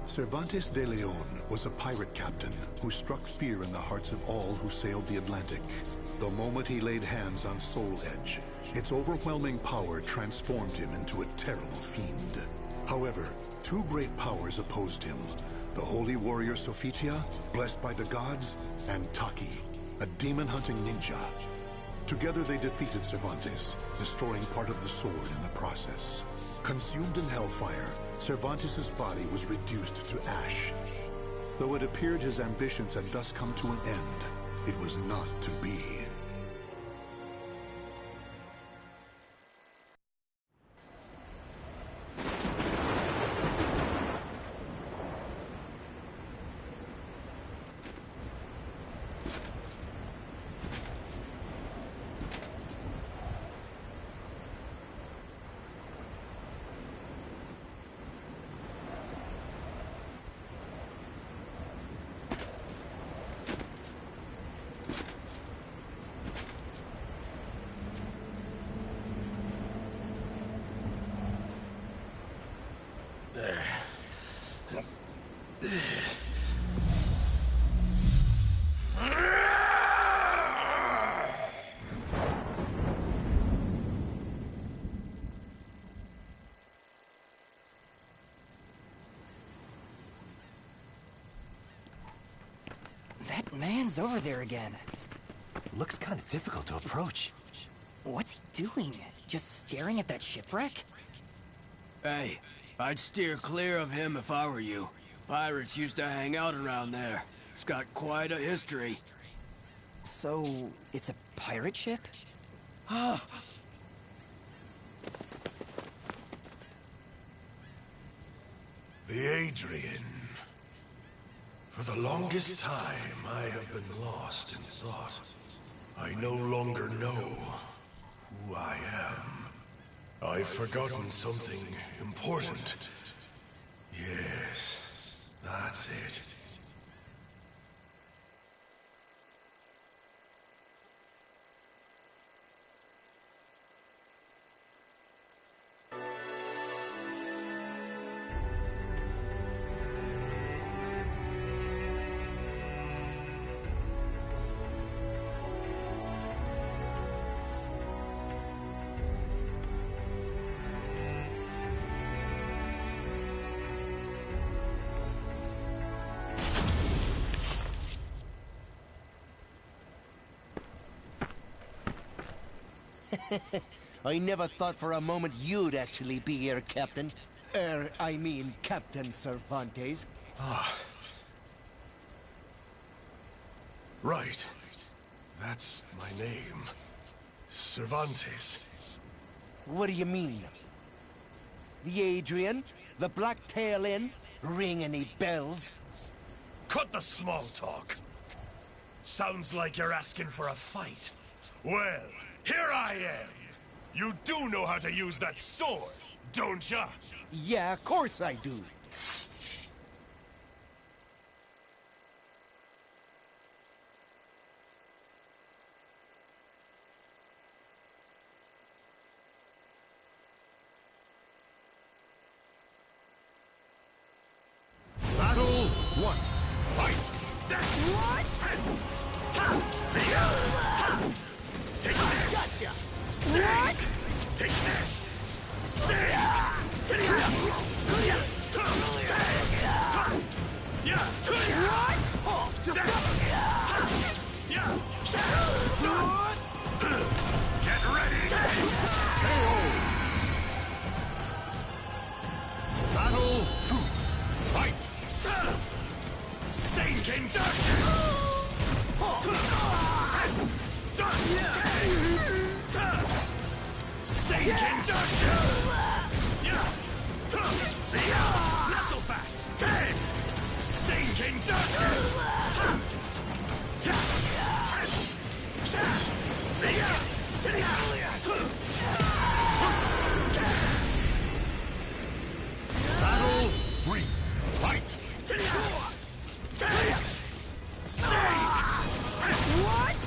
Cervantes de Leon was a pirate captain who struck fear in the hearts of all who sailed the Atlantic. The moment he laid hands on Soul Edge, its overwhelming power transformed him into a terrible fiend. However, two great powers opposed him: the holy warrior Sophitia, blessed by the gods, and Taki, a demon-hunting ninja. Together they defeated Cervantes, destroying part of the sword in the process. Consumed in hellfire, Cervantes' body was reduced to ash. Though it appeared his ambitions had thus come to an end, it was not to be. That man's over there again. Looks kind of difficult to approach. What's he doing? Just staring at that shipwreck? Hey, I'd steer clear of him if I were you. Pirates used to hang out around there. It's got quite a history. So, it's a pirate ship? The Adrian. For the longest time, I have been lost in thought. I no longer know who I am. I've forgotten something important. Yes, that's it. I never thought for a moment you'd actually be here, Captain. I mean, Captain Cervantes. Right. That's my name. Cervantes. What do you mean? The Adrian? The Black Tail Inn? Ring any bells? Cut the small talk. Sounds like you're asking for a fight. Well, here I am. You do know how to use that sword, don't ya? Yeah, of course I do. Battle 1. Fight! What? See ya! Take this! Gotcha! Sink! Take this! Sink! What? Just Get ready! Battle 2. Fight! Sink in darkness! Sink in darkness! See ya! Not so fast! Sink in darkness! See ya! Battle 3. Fight! Sink! What?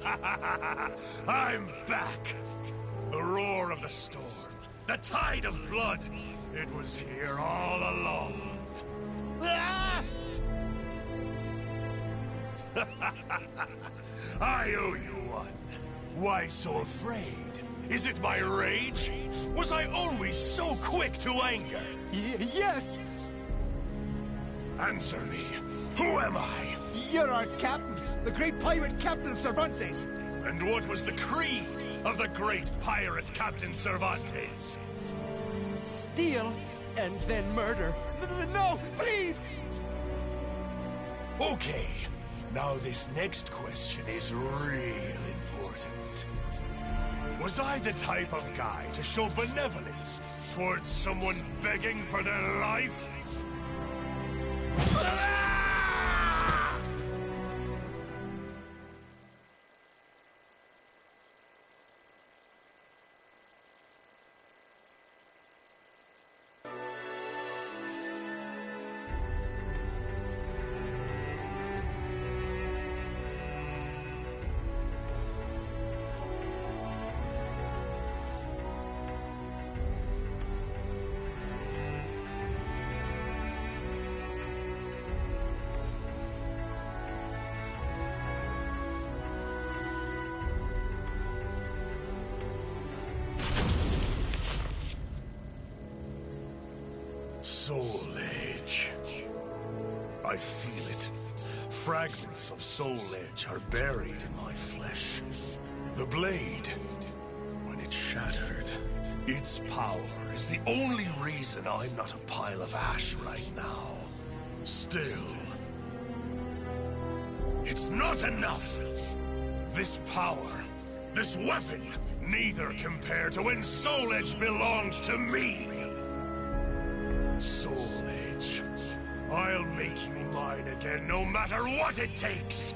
I'm back! The roar of the storm, the tide of blood, it was here all along. Ah! I owe you one. Why so afraid? Is it my rage? Was I always so quick to anger? Yes! Answer me. Who am I? You're our captain, the great pirate Captain Cervantes. And what was the creed of the great pirate Captain Cervantes? Steal and then murder. No, please! Okay, now this next question is real important. Was I the type of guy to show benevolence towards someone begging for their life? Soul Edge. I feel it. Fragments of Soul Edge are buried in my flesh. The blade, when it shattered, its power is the only reason I'm not a pile of ash right now. Still, it's not enough! This power, this weapon, neither compare to when Soul Edge belonged to me! Soul Edge, I'll make you mine again no matter what it takes!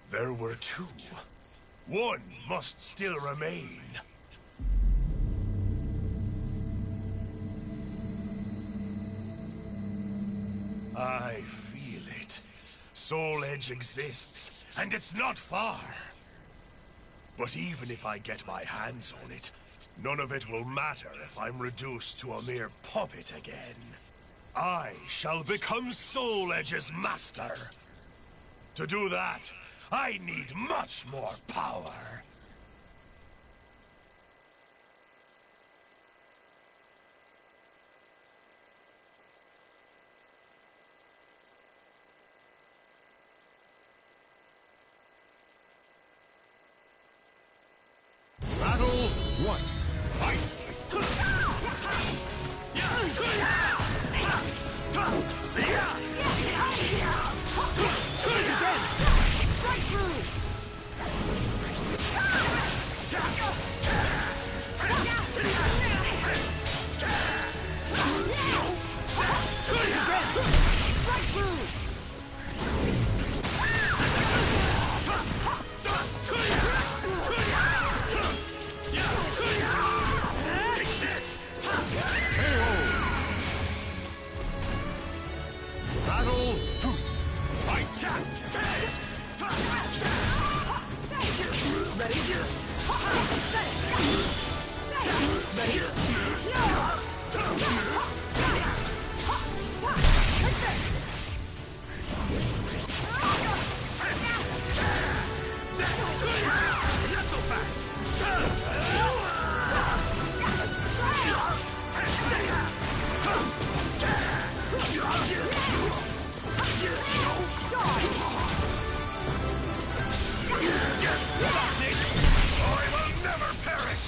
There were two. One must still remain. I feel it. Soul Edge exists, and it's not far. But even if I get my hands on it, none of it will matter if I'm reduced to a mere puppet again. I shall become Soul Edge's master. To do that, I need much more power. Battle 1. Fight! Strike through! Strike through! Take this! Battle 2. Fight! Not so fast! That's it! I will never perish!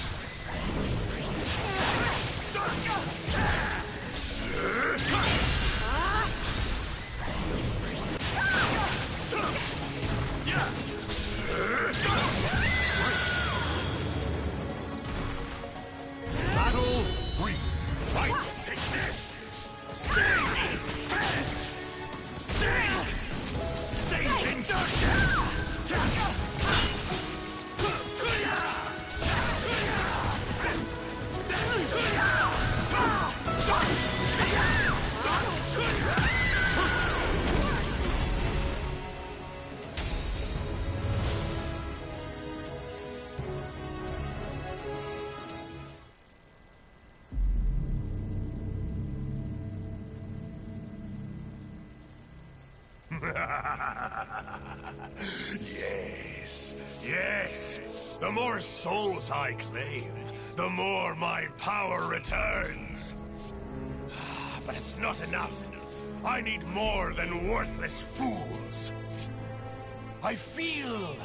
Take this! Sink! Sink! Sink in darkness! Yes, yes. The more souls I claim, the more my power returns. But it's not enough. I need more than worthless fools. I feel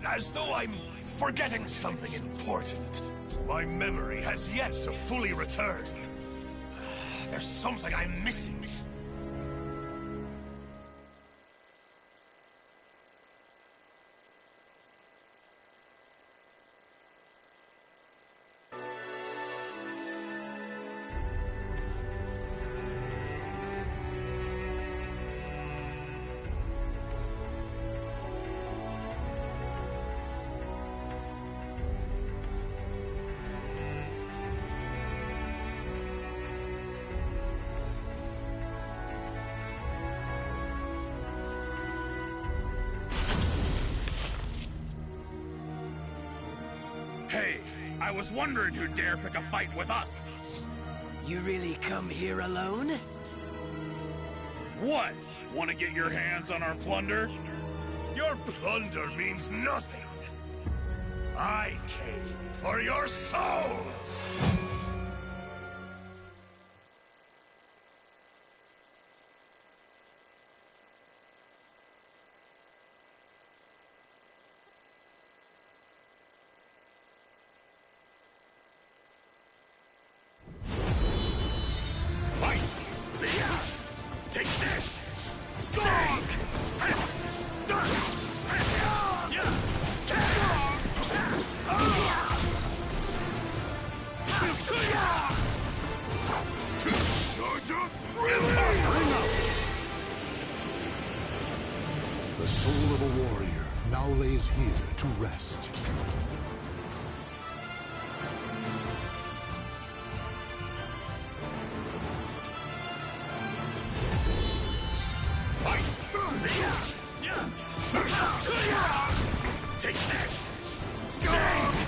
as though I'm forgetting something important. My memory has yet to fully return. There's something I'm missing. Hey, I was wondering who'd dare pick a fight with us. You really come here alone? What? Want to get your hands on our plunder? Your plunder means nothing. I came for your souls. See ya! Take this! Sink! The soul of a warrior now lays here to rest. Take this! Sink!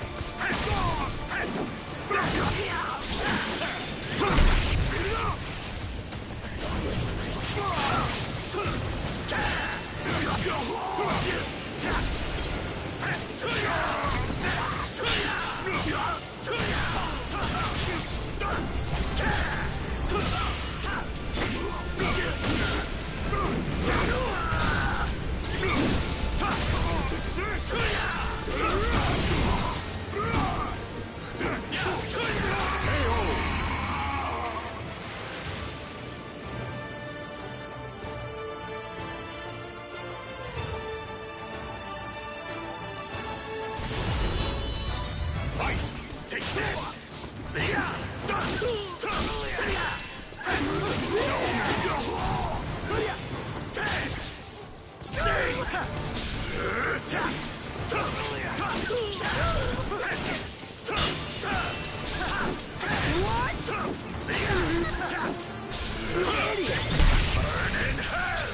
Take this! See ya! Burn in hell!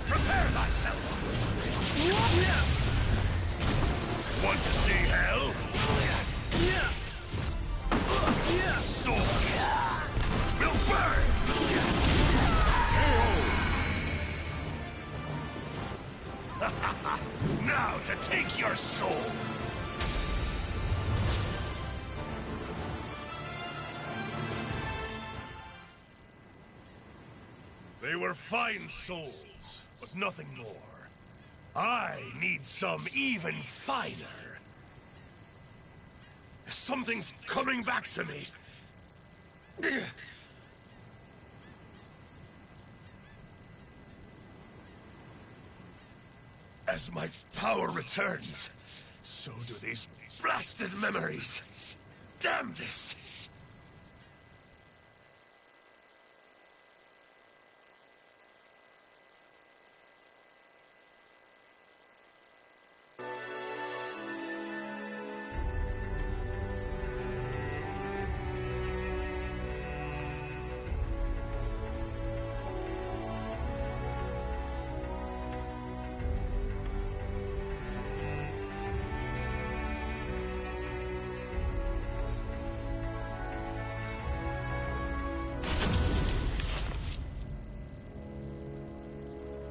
Prepare thyself! Want to see hell? Swords will burn! Now to take your soul! They were fine souls, but nothing more. I need some even finer. Something's coming back to me. As my power returns, so do these Blasted memories! Damn this!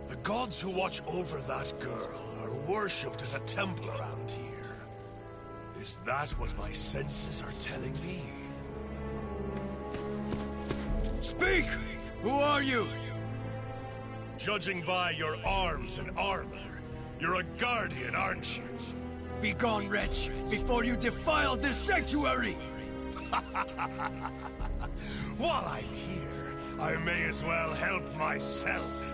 The gods who watch over that girl are worshipped at a temple around here. Is that what my senses are telling me? Speak! Who are you? Judging by your arms and armor, you're a guardian, aren't you? Begone, wretch, before you defile this sanctuary! While I'm here, I may as well help myself.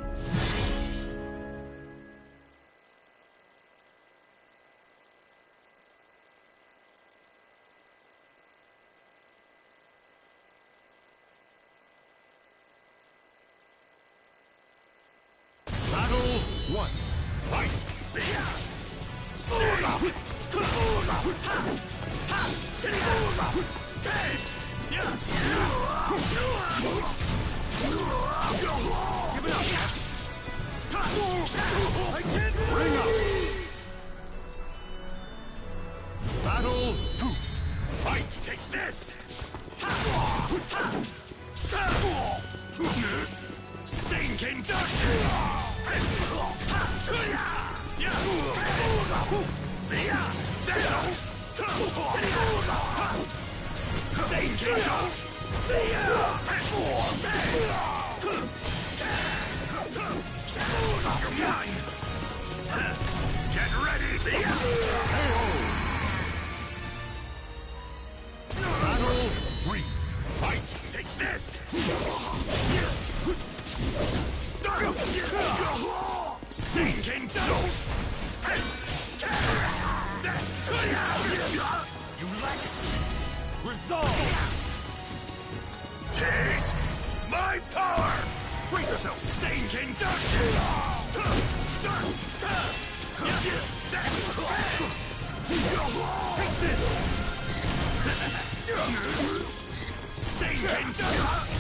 Battle 1. Fight! See ya! Bring up. Battle 2. Fight! Take this! Sinking darkness! See ya! Sinking You're mine! Get ready! See ya! Battle 3. Fight! Take this! Sinking down! You lack it. Resolve. Taste my power! Brace yourself. Sinking darkness! Take this. Sinking darkness!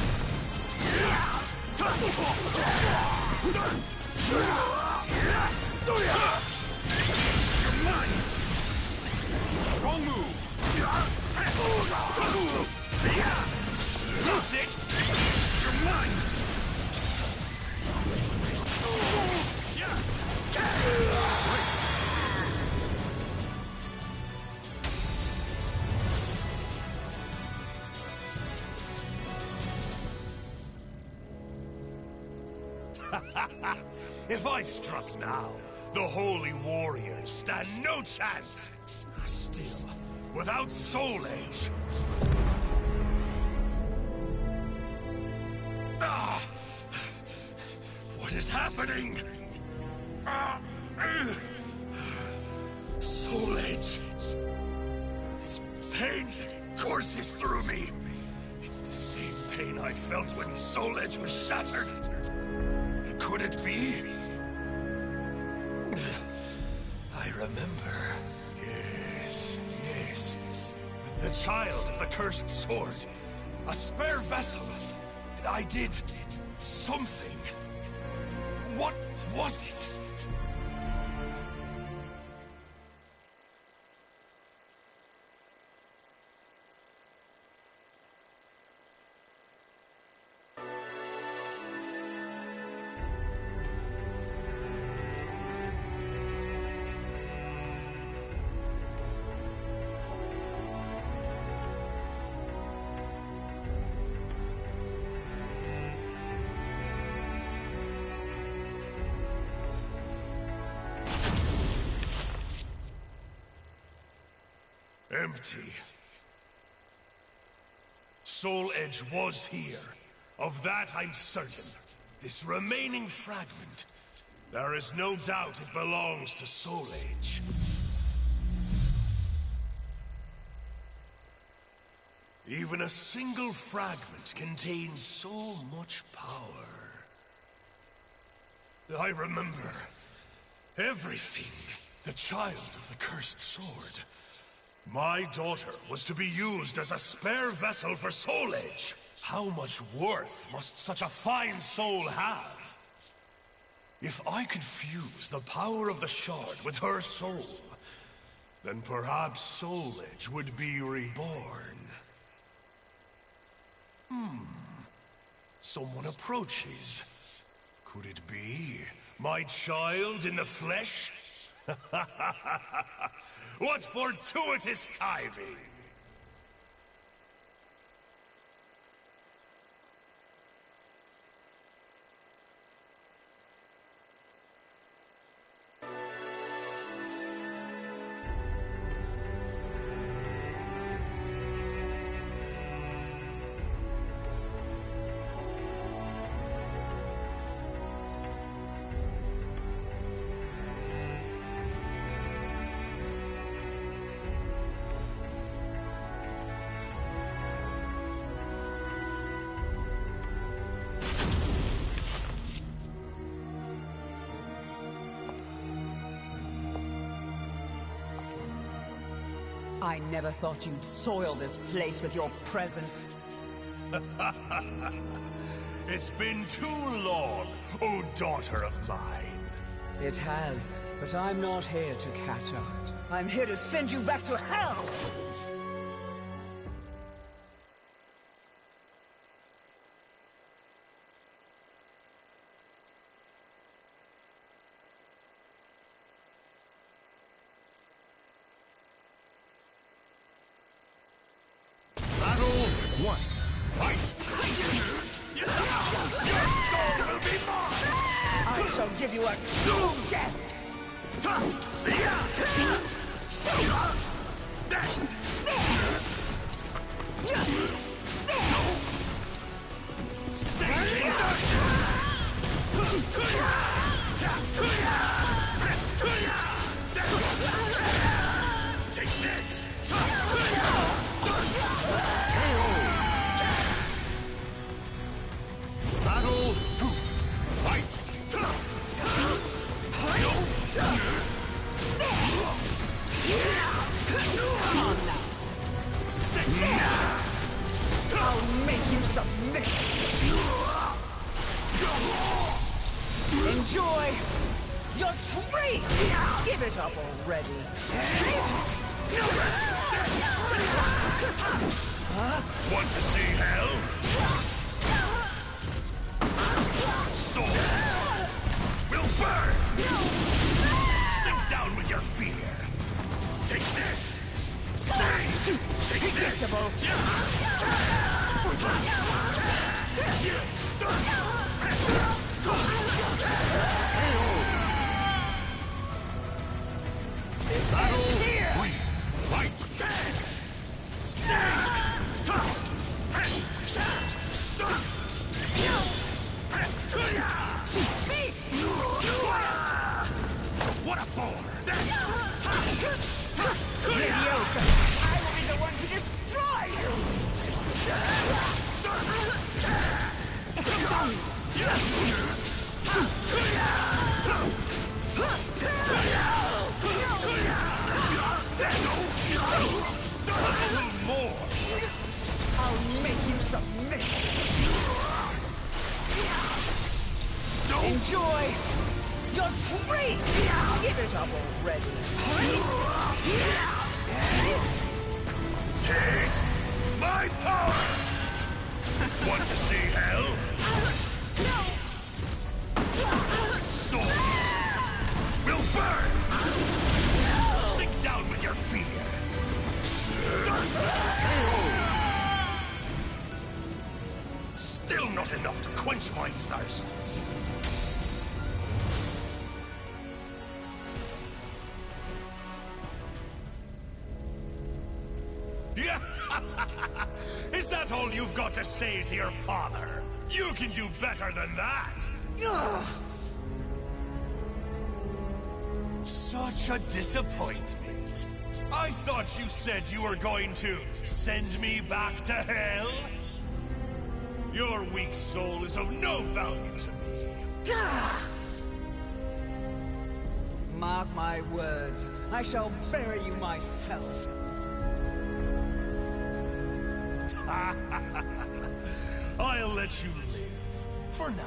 You're mine! Wrong move. See ya! That's it! You're mine! If I struck now, the holy warriors stand no chance. Still, without Soul Edge... Ah! What is happening? Soul Edge. This pain that courses through me. It's the same pain I felt when Soul Edge was shattered. Could it be? I remember. Yes. The child of the cursed sword. A spare vessel. And I did something. What was it? Empty. Soul Edge was here. Of that I'm certain. This remaining fragment. There is no doubt it belongs to Soul Edge. Even a single fragment contains so much power. I remember everything. The child of the cursed sword. My daughter was to be used as a spare vessel for Soul Edge. How much worth must such a fine soul have? If I could fuse the power of the shard with her soul, then perhaps Soul Edge would be reborn. Someone approaches. Could it be my child in the flesh? What fortuitous timing! I never thought you'd soil this place with your presence. It's been too long, oh daughter of mine. It has, but I'm not here to catch up. I'm here to send you back to hell! I'll give you a true death! Take this! Battle 2! Fight! I'll make you submit! Enjoy your treat! Give it up already! Want to see hell? Souls will burn! Sink down with your fear! Take this! Say! Take this! Battle here! Fight! Say! What a bore! Mediocre! I will be the one to destroy you! More! I'll make you submit! Enjoy your treat! Give it up already! Taste my power! Want to see hell? Souls will burn! Sink down with your fear! Still not enough to quench my thirst! Is that all you've got to say to your father? You can do better than that! Such a disappointment. I thought thought you said you were going to send me back to hell? Your weak soul is of no value to me. Mark my words, I shall bury you myself. I'll let you live, for now.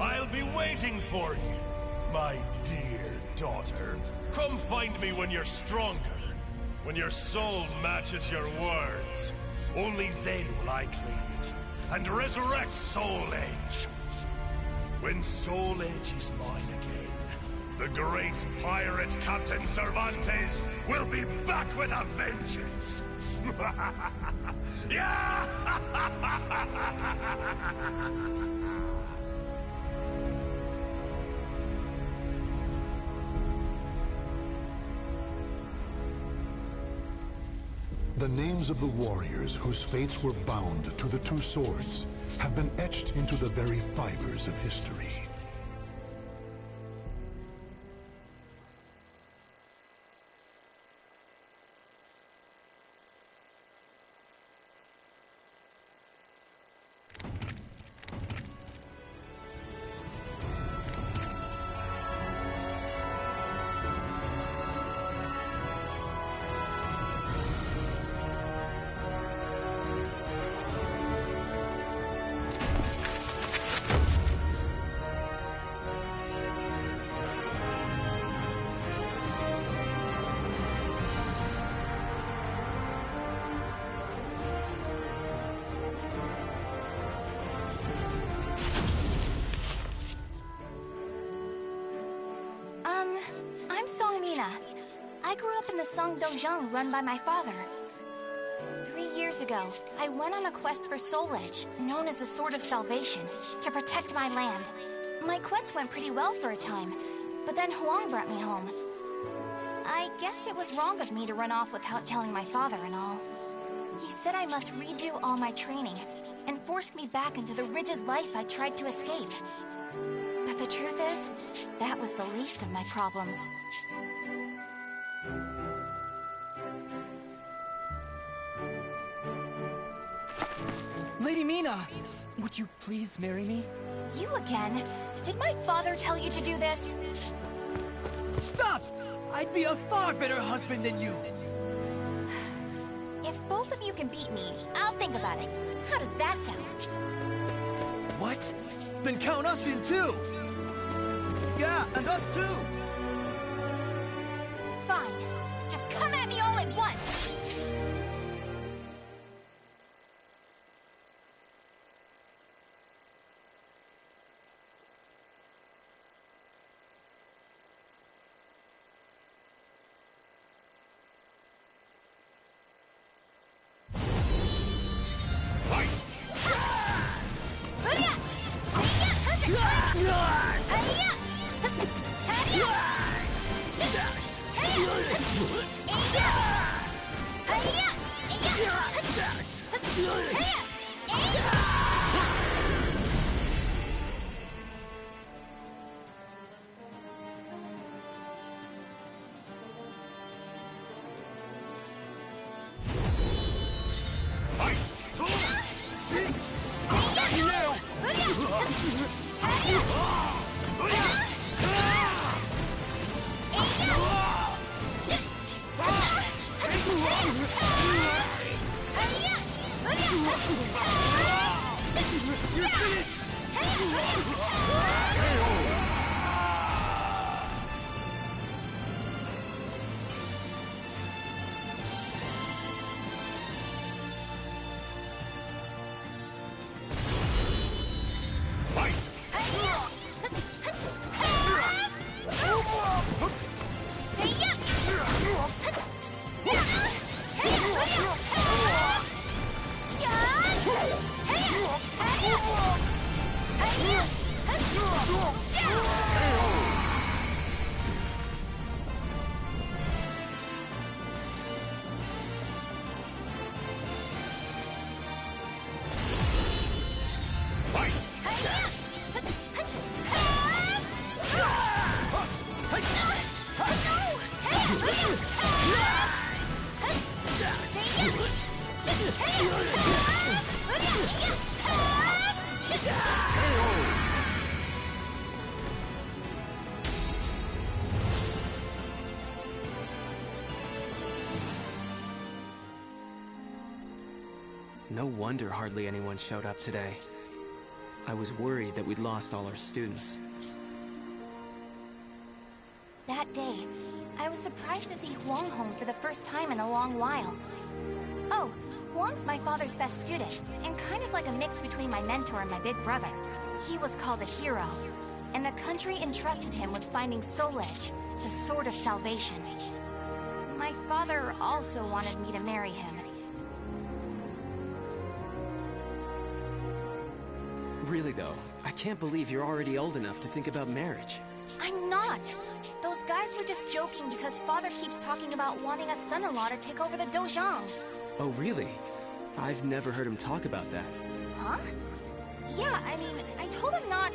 I'll be waiting for you, my dear daughter. Come find me when you're stronger, when your soul matches your words. Only then will I claim it, and resurrect Soul Edge. When Soul Edge is mine again, the great pirate Captain Cervantes will be back with a vengeance. Yeah! The names of the warriors whose fates were bound to the two swords have been etched into the very fibers of history. I'm Songmina. I grew up in the Song Dojang run by my father. 3 years ago, I went on a quest for Soul Edge, known as the Sword of Salvation, to protect my land. My quest went pretty well for a time, but then Huang brought me home. I guess it was wrong of me to run off without telling my father and all. He said I must redo all my training, and forced me back into the rigid life I tried to escape. But the truth is, that was the least of my problems. Lady Mina, would you please marry me? You again? Did my father tell you to do this? Stop! I'd be a far better husband than you. If both of you can beat me, I'll think about it. How does that sound? What? Then count us in too! Yeah, and us too! Fine. Just come at me all at once! No wonder hardly anyone showed up today. I was worried that we'd lost all our students. That day, I was surprised to see Huang home for the first time in a long while. Oh, Huang's my father's best student, and kind of like a mix between my mentor and my big brother. He was called a hero, and the country entrusted him with finding Soul Edge, the Sword of Salvation. My father also wanted me to marry him. Really though, I can't believe you're already old enough to think about marriage. I'm not! Those guys were just joking because father keeps talking about wanting a son-in-law to take over the Dojang. Oh really? I've never heard him talk about that. Huh? Yeah, I mean, I told him not...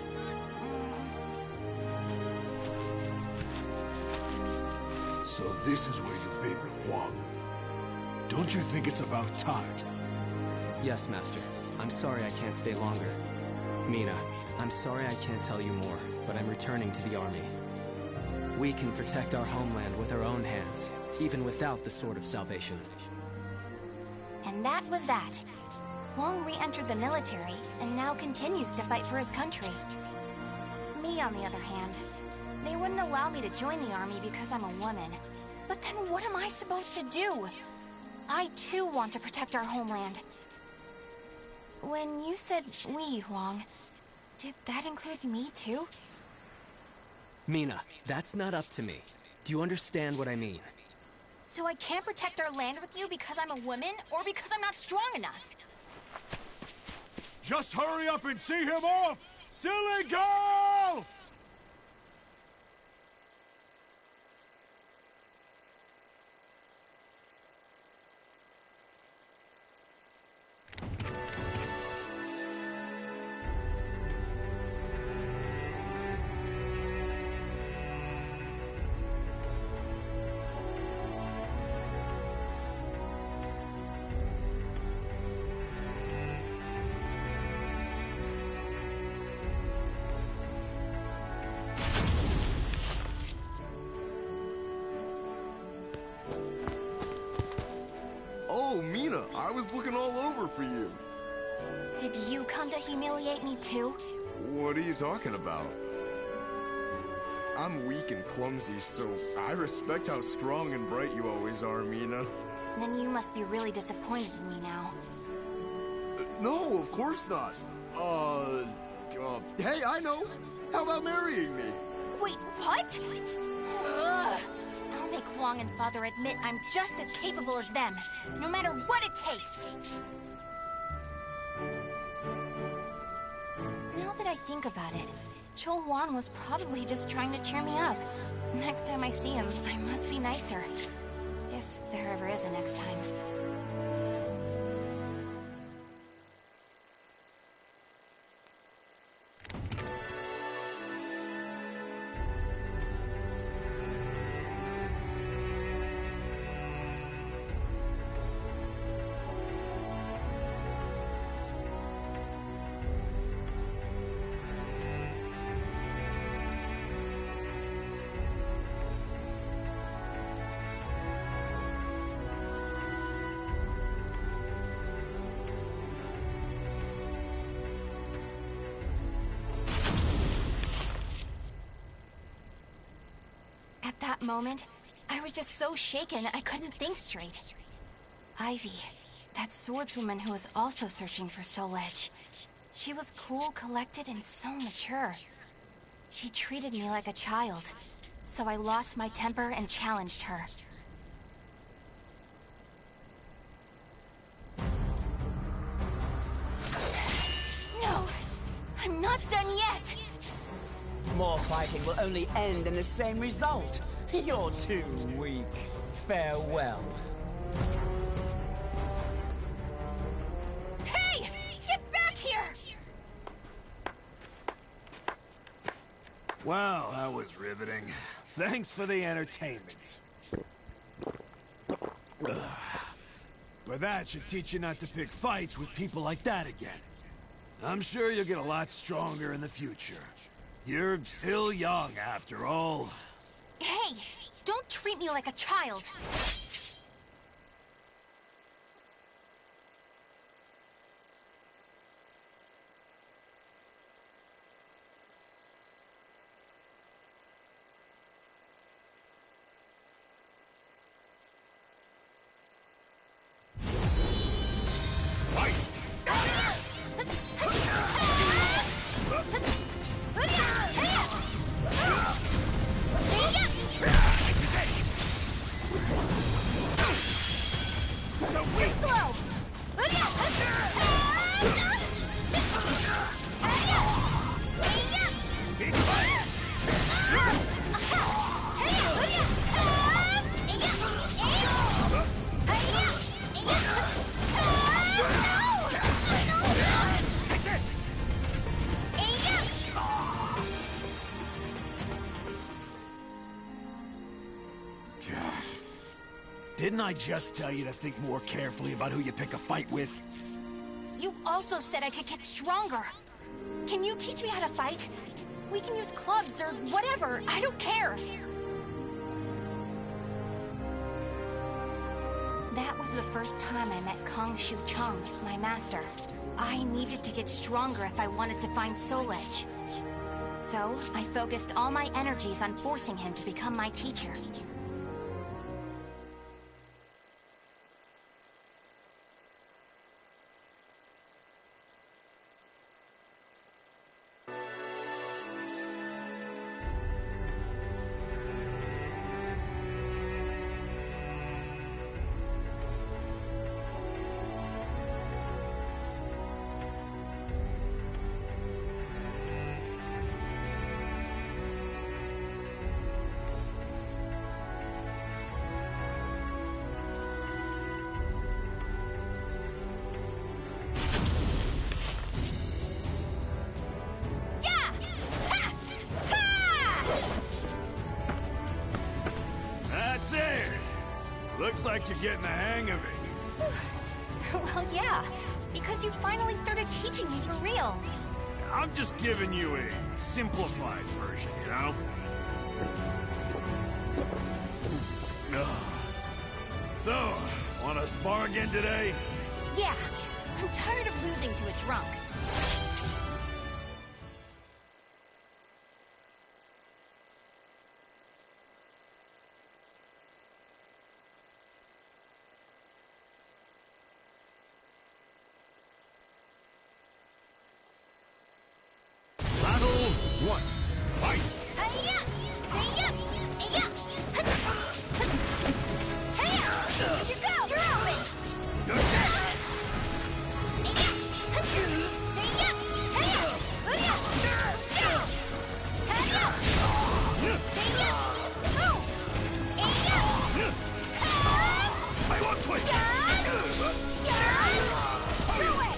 So this is where you've been, Huang. Don't you think it's about time? Yes, Master. I'm sorry I can't stay longer. Mina, I'm sorry I can't tell you more, but I'm returning to the army. We can protect our homeland with our own hands, even without the Sword of Salvation. And that was that. Huang re-entered the military, and now continues to fight for his country. Me, on the other hand, they wouldn't allow me to join the army because I'm a woman. But then what am I supposed to do? I too want to protect our homeland. When you said we, Huang, did that include me too? Mina, that's not up to me. Do you understand what I mean? So I can't protect our land with you because I'm a woman, or because I'm not strong enough? Just hurry up and see him off! Silly girl! Oh, Mina, I was looking all over for you. Did you come to humiliate me too? What are you talking about? I'm weak and clumsy, so I respect how strong and bright you always are, Mina. Then you must be really disappointed in me now. No, of course not. Hey, I know. How about marrying me? Wait, what? Ugh. I'll make Huang and Father admit I'm just as capable as them, no matter what it takes. Now that I think about it, Chol Huan was probably just trying to cheer me up. Next time I see him, I must be nicer. If there ever is a next time. At that moment, I was just so shaken I couldn't think straight. Ivy, that swordswoman who was also searching for Soul Edge. She was cool, collected, and so mature. She treated me like a child, so I lost my temper and challenged her. No! I'm not done yet! More fighting will only end in the same result. You're too weak. Farewell. Hey! Get back here! Wow, that was riveting. Thanks for the entertainment. But that should teach you not to pick fights with people like that again. I'm sure you'll get a lot stronger in the future. You're still young, after all. Hey, don't treat me like a child. Didn't I just tell you to think more carefully about who you pick a fight with? You also said I could get stronger. Can you teach me how to fight? We can use clubs or whatever. I don't care. That was the first time I met Kong Shu Chung, my master. I needed to get stronger if I wanted to find Soul Edge. So, I focused all my energies on forcing him to become my teacher. Looks like you're getting the hang of it. Well, yeah, because you finally started teaching me for real. I'm just giving you a simplified version, you know? So, wanna spar again today? Yeah, I'm tired of losing to a drunk. One, fight! Hi-ya! See-ya! Hey-ya! Taya! Here you go! You're open! You're dead! Hey-ya! See-ya! Taya! Hoo-ya! Down! Taya! See-ya! Boom! Hey-ya! I want to Yeah! No way!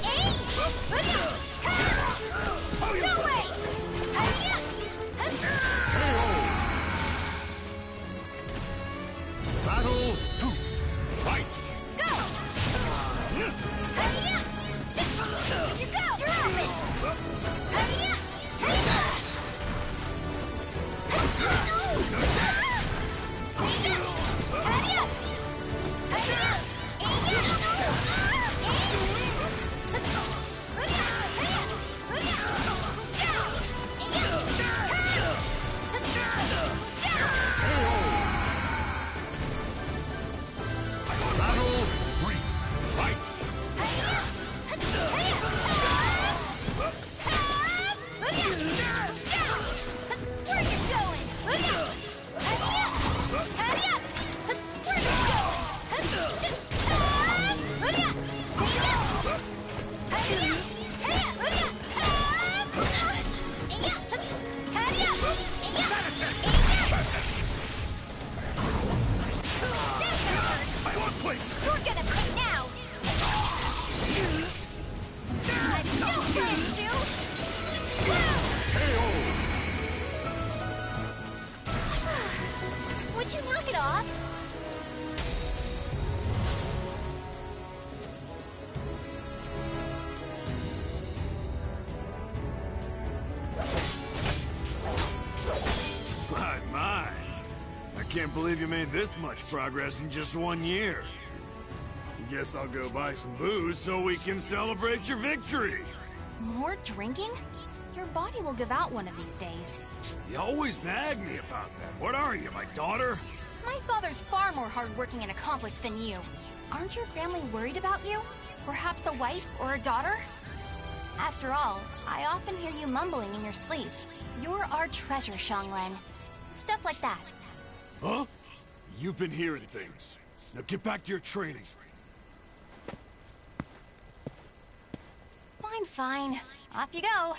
Hey! Hoo-ya! No way! Hi-ya! Battle 2, fight! Go! Hi-ya! Here you go! You're open! Hi-ya! Take it! Battle 3, fight! Where you going? You're gonna pay now! I've no plans to! Would you knock it off? Can't believe you made this much progress in just 1 year. Guess I'll go buy some booze so we can celebrate your victory. More drinking? Your body will give out one of these days. You always nag me about that. What are you, my daughter? My father's far more hardworking and accomplished than you. Aren't your family worried about you? Perhaps a wife or a daughter? After all, I often hear you mumbling in your sleep. You're our treasure, Xianglen. Stuff like that. Huh? You've been hearing things. Now get back to your training. Fine, fine. Off you go.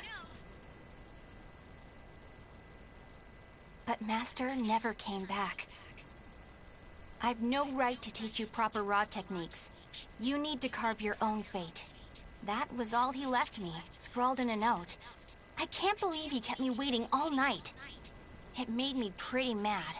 But Master never came back. I've no right to teach you proper rod techniques. You need to carve your own fate. That was all he left me, scrawled in a note. I can't believe he kept me waiting all night. It made me pretty mad.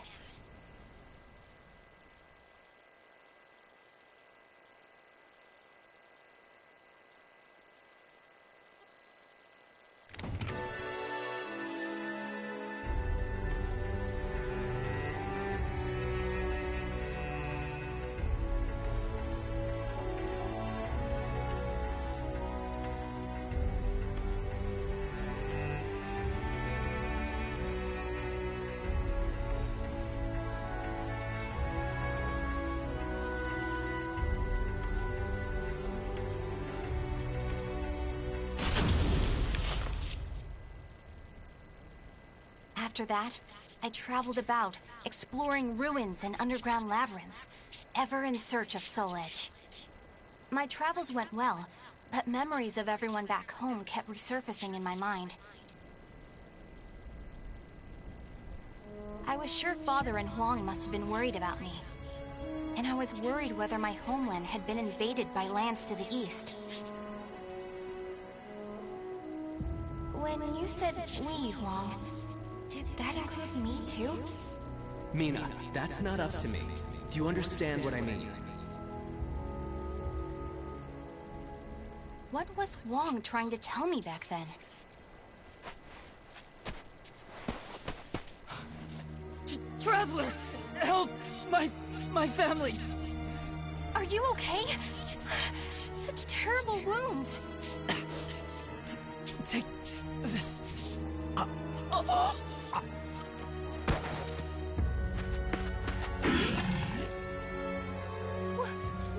After that, I traveled about, exploring ruins and underground labyrinths, ever in search of Soul Edge. My travels went well, but memories of everyone back home kept resurfacing in my mind. I was sure Father and Huang must have been worried about me. And I was worried whether my homeland had been invaded by lands to the east. When you said we, Huang, did that include me too? Mina, that's not up to me. Do you understand what I mean? What was Huang trying to tell me back then? Traveler! Help! My family! Are you okay? Such terrible wounds. Take this.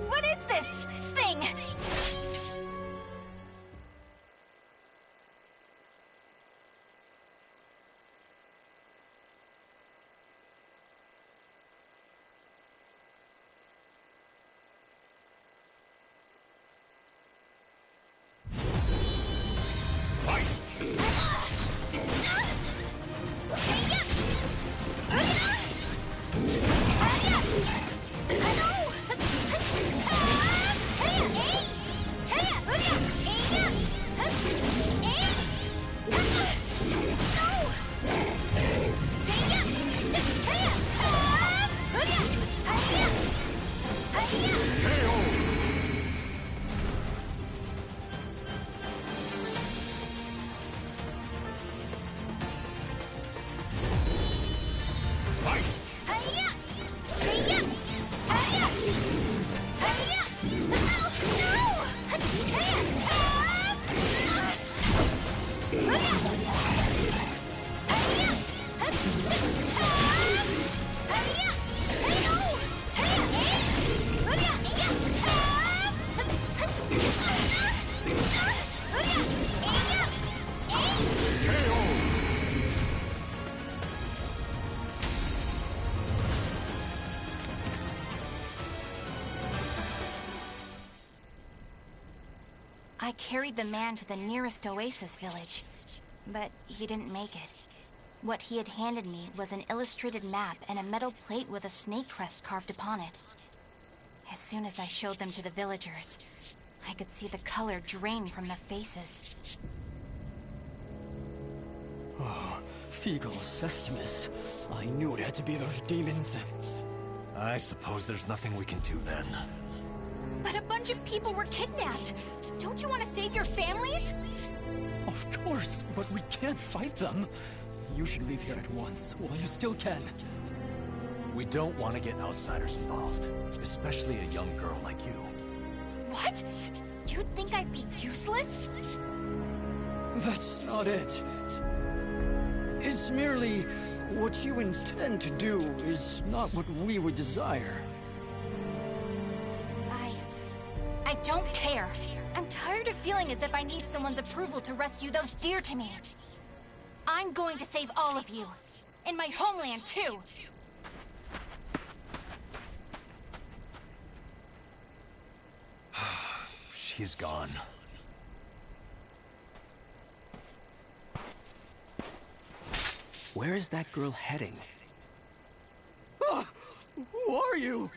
What is this thing? I carried the man to the nearest oasis village, but he didn't make it. What he had handed me was an illustrated map and a metal plate with a snake crest carved upon it. As soon as I showed them to the villagers, I could see the color drain from their faces. Oh, Feegle Sestimus. I knew it had to be those demons. I suppose there's nothing we can do then. But a bunch of people were kidnapped. Don't you want to save your families? Of course, but we can't fight them. You should leave here at once, while you still can. We don't want to get outsiders involved, especially a young girl like you. What? You'd think I'd be useless? That's not it. It's merely what you intend to do is not what we would desire. I don't care. I'm tired of feeling as if I need someone's approval to rescue those dear to me. I'm going to save all of you. And my homeland, too. She's gone. Where is that girl heading? Who are you?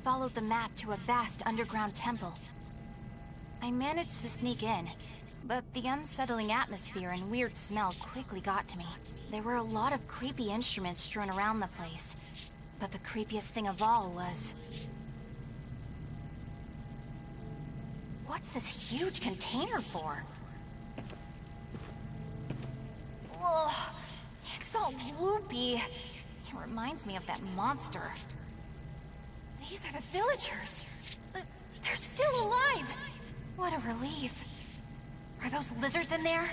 Followed the map to a vast underground temple. I managed to sneak in, but the unsettling atmosphere and weird smell quickly got to me. There were a lot of creepy instruments strewn around the place, but the creepiest thing of all was... What's this huge container for? Ugh, it's all loopy. It reminds me of that monster. These are the villagers. They're still alive. What a relief. Are those lizards in there?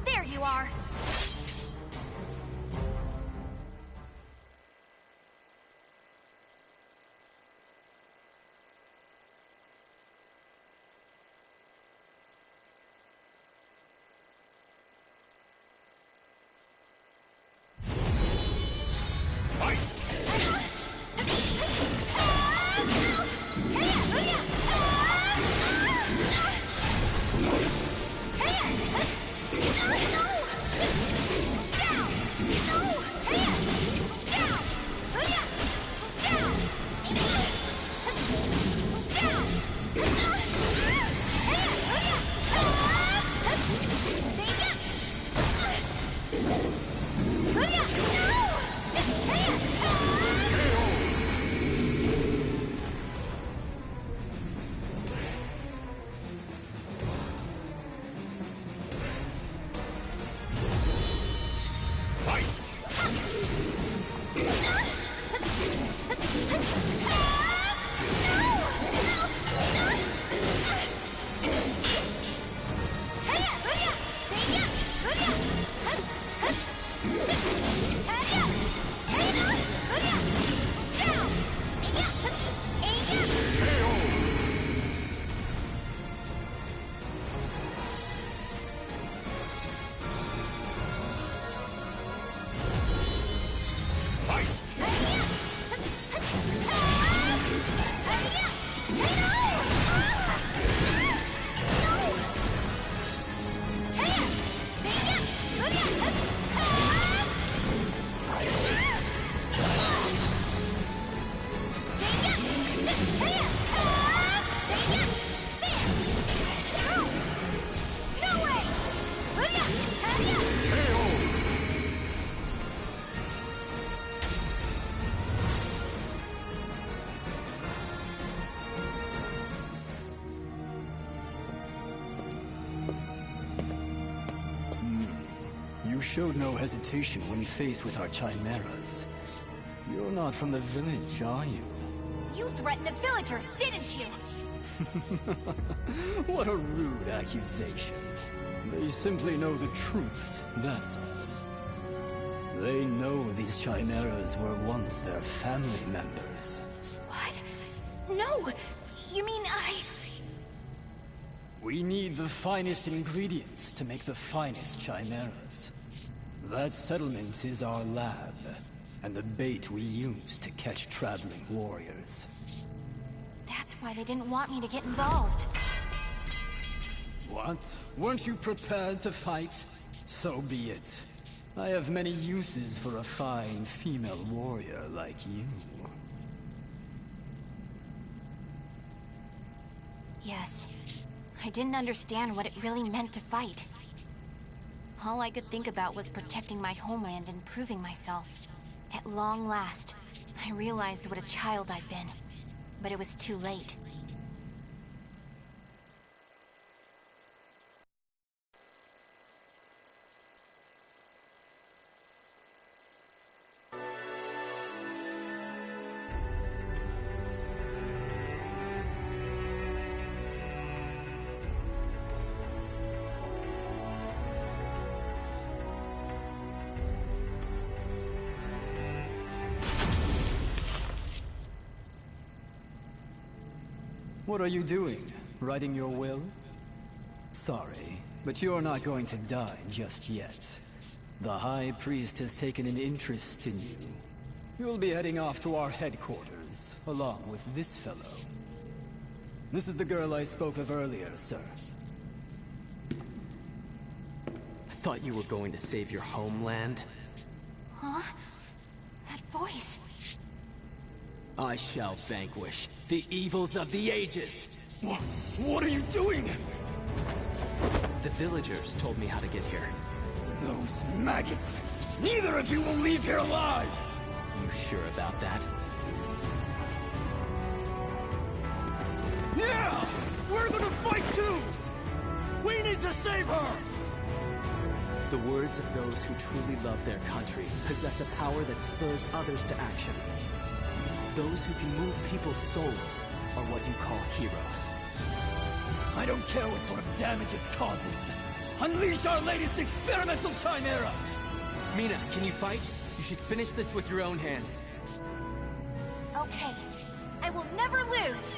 There you are. You showed no hesitation when faced with our chimeras. You're not from the village, are you? You threatened the villagers, didn't you? What a rude accusation. They simply know the truth, that's all. They know these chimeras were once their family members. What? No! You mean We need the finest ingredients to make the finest chimeras. That settlement is our lab, and the bait we use to catch traveling warriors. That's why they didn't want me to get involved. What? Weren't you prepared to fight? So be it. I have many uses for a fine female warrior like you. Yes. I didn't understand what it really meant to fight. All I could think about was protecting my homeland and proving myself. At long last, I realized what a child I'd been. But it was too late. What are you doing? Writing your will? Sorry, but you're not going to die just yet. The High Priest has taken an interest in you. You'll be heading off to our headquarters, along with this fellow. This is the girl I spoke of earlier, sir. I thought you were going to save your homeland. Huh? That voice... I shall vanquish the evils of the ages! What are you doing? The villagers told me how to get here. Those maggots! Neither of you will leave here alive! You sure about that? Yeah! We're gonna fight too! We need to save her! The words of those who truly love their country possess a power that spurs others to action. Those who can move people's souls are what you call heroes. I don't care what sort of damage it causes. Unleash our latest experimental chimera! Mina, can you fight? You should finish this with your own hands. Okay. I will never lose!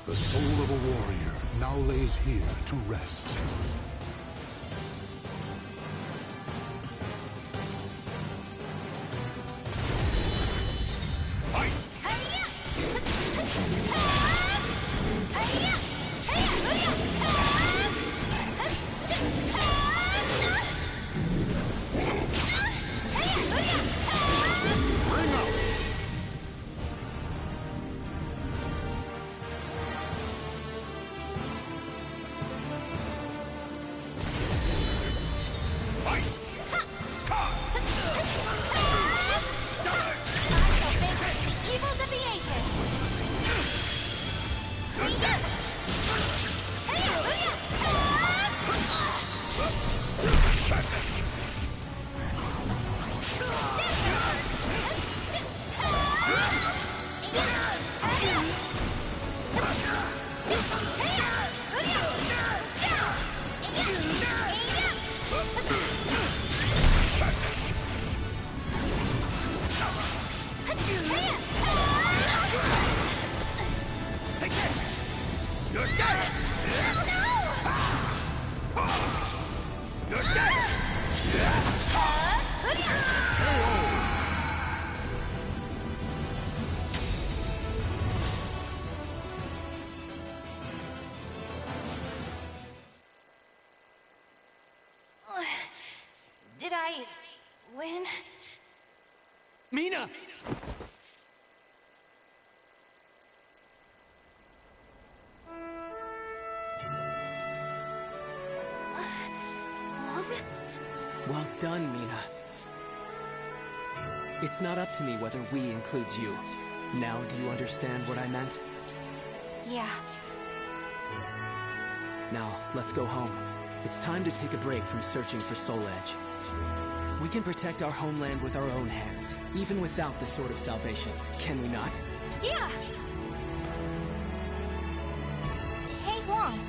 The soul of a warrior now lays here to rest. You're dead! You're dead! Did I win? Mina! Well done, Mina. It's not up to me whether we includes you. Now do you understand what I meant? Yeah. Now, let's go home. It's time to take a break from searching for Soul Edge. We can protect our homeland with our own hands, even without the Sword of Salvation, can we not? Yeah! Hey, Wong.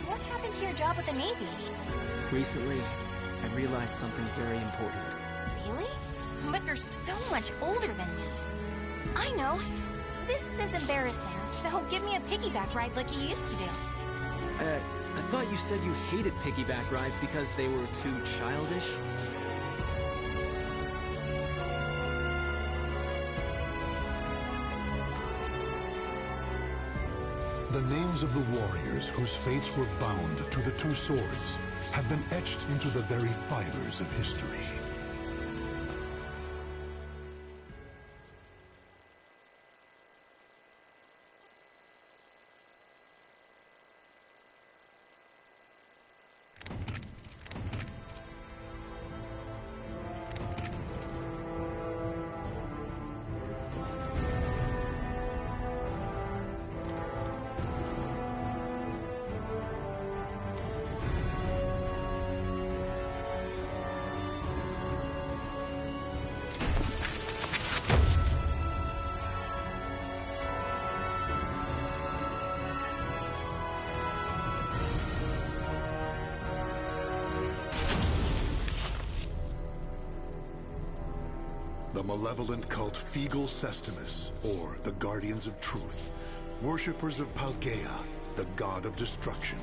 What happened to your job with the Navy? Recently, I realized something very important. Really? But you're so much older than me. I know. This is embarrassing, so give me a piggyback ride like you used to do. I thought you said you hated piggyback rides because they were too childish? The names of the warriors whose fates were bound to the two swords have been etched into the very fibers of history. The malevolent cult Fegal Sestimus, or the Guardians of Truth, worshippers of Paldea, the god of destruction.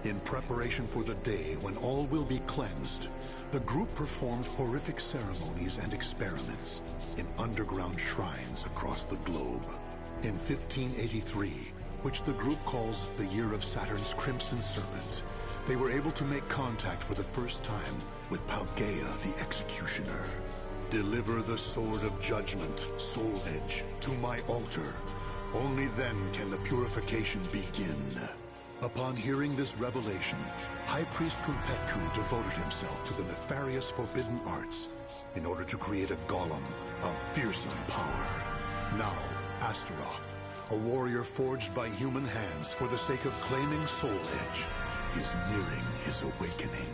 In preparation for the day when all will be cleansed, the group performed horrific ceremonies and experiments in underground shrines across the globe. In 1583, which the group calls the Year of Saturn's Crimson Serpent, they were able to make contact for the first time with Paldea the Executioner. Deliver the Sword of Judgment, Soul Edge, to my altar. Only then can the purification begin. Upon hearing this revelation, High Priest Kumpetku devoted himself to the nefarious forbidden arts in order to create a golem of fearsome power. Now, Astaroth, a warrior forged by human hands for the sake of claiming Soul Edge, is nearing his awakening.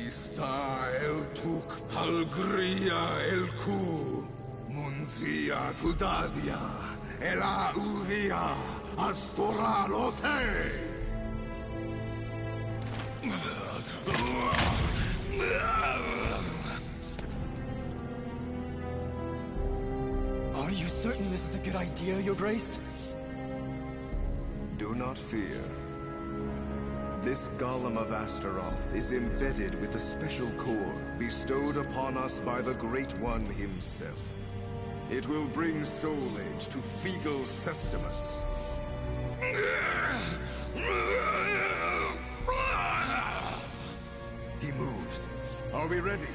Ista el tuk palgria el ku, munzia tudadia, ela uvia, astora lote. Are you certain this is a good idea, Your Grace? Do not fear. This Golem of Astaroth is embedded with a special core bestowed upon us by the Great One himself. It will bring Soul Edge to Fegal Sestimus. He moves. Are we ready?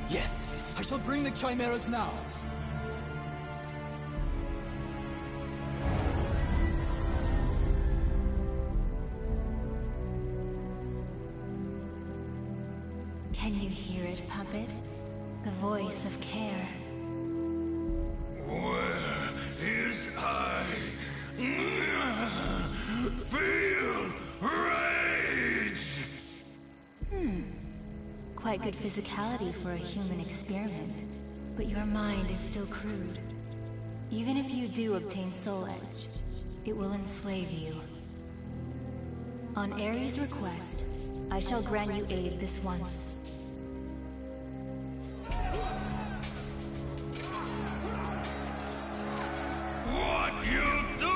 Yes, I shall bring the chimeras now. Can you hear it, Puppet? The voice of care. Where is I? quite good physicality for a human experiment, but your mind is still crude. Even if you do obtain Soul Edge, it will enslave you. On Ares' request, I shall grant you aid this once. What you do?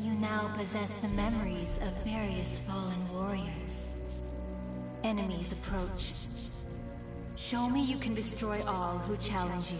You now possess the memories of various fallen warriors. Enemies approach. Show me you can destroy all who challenge you.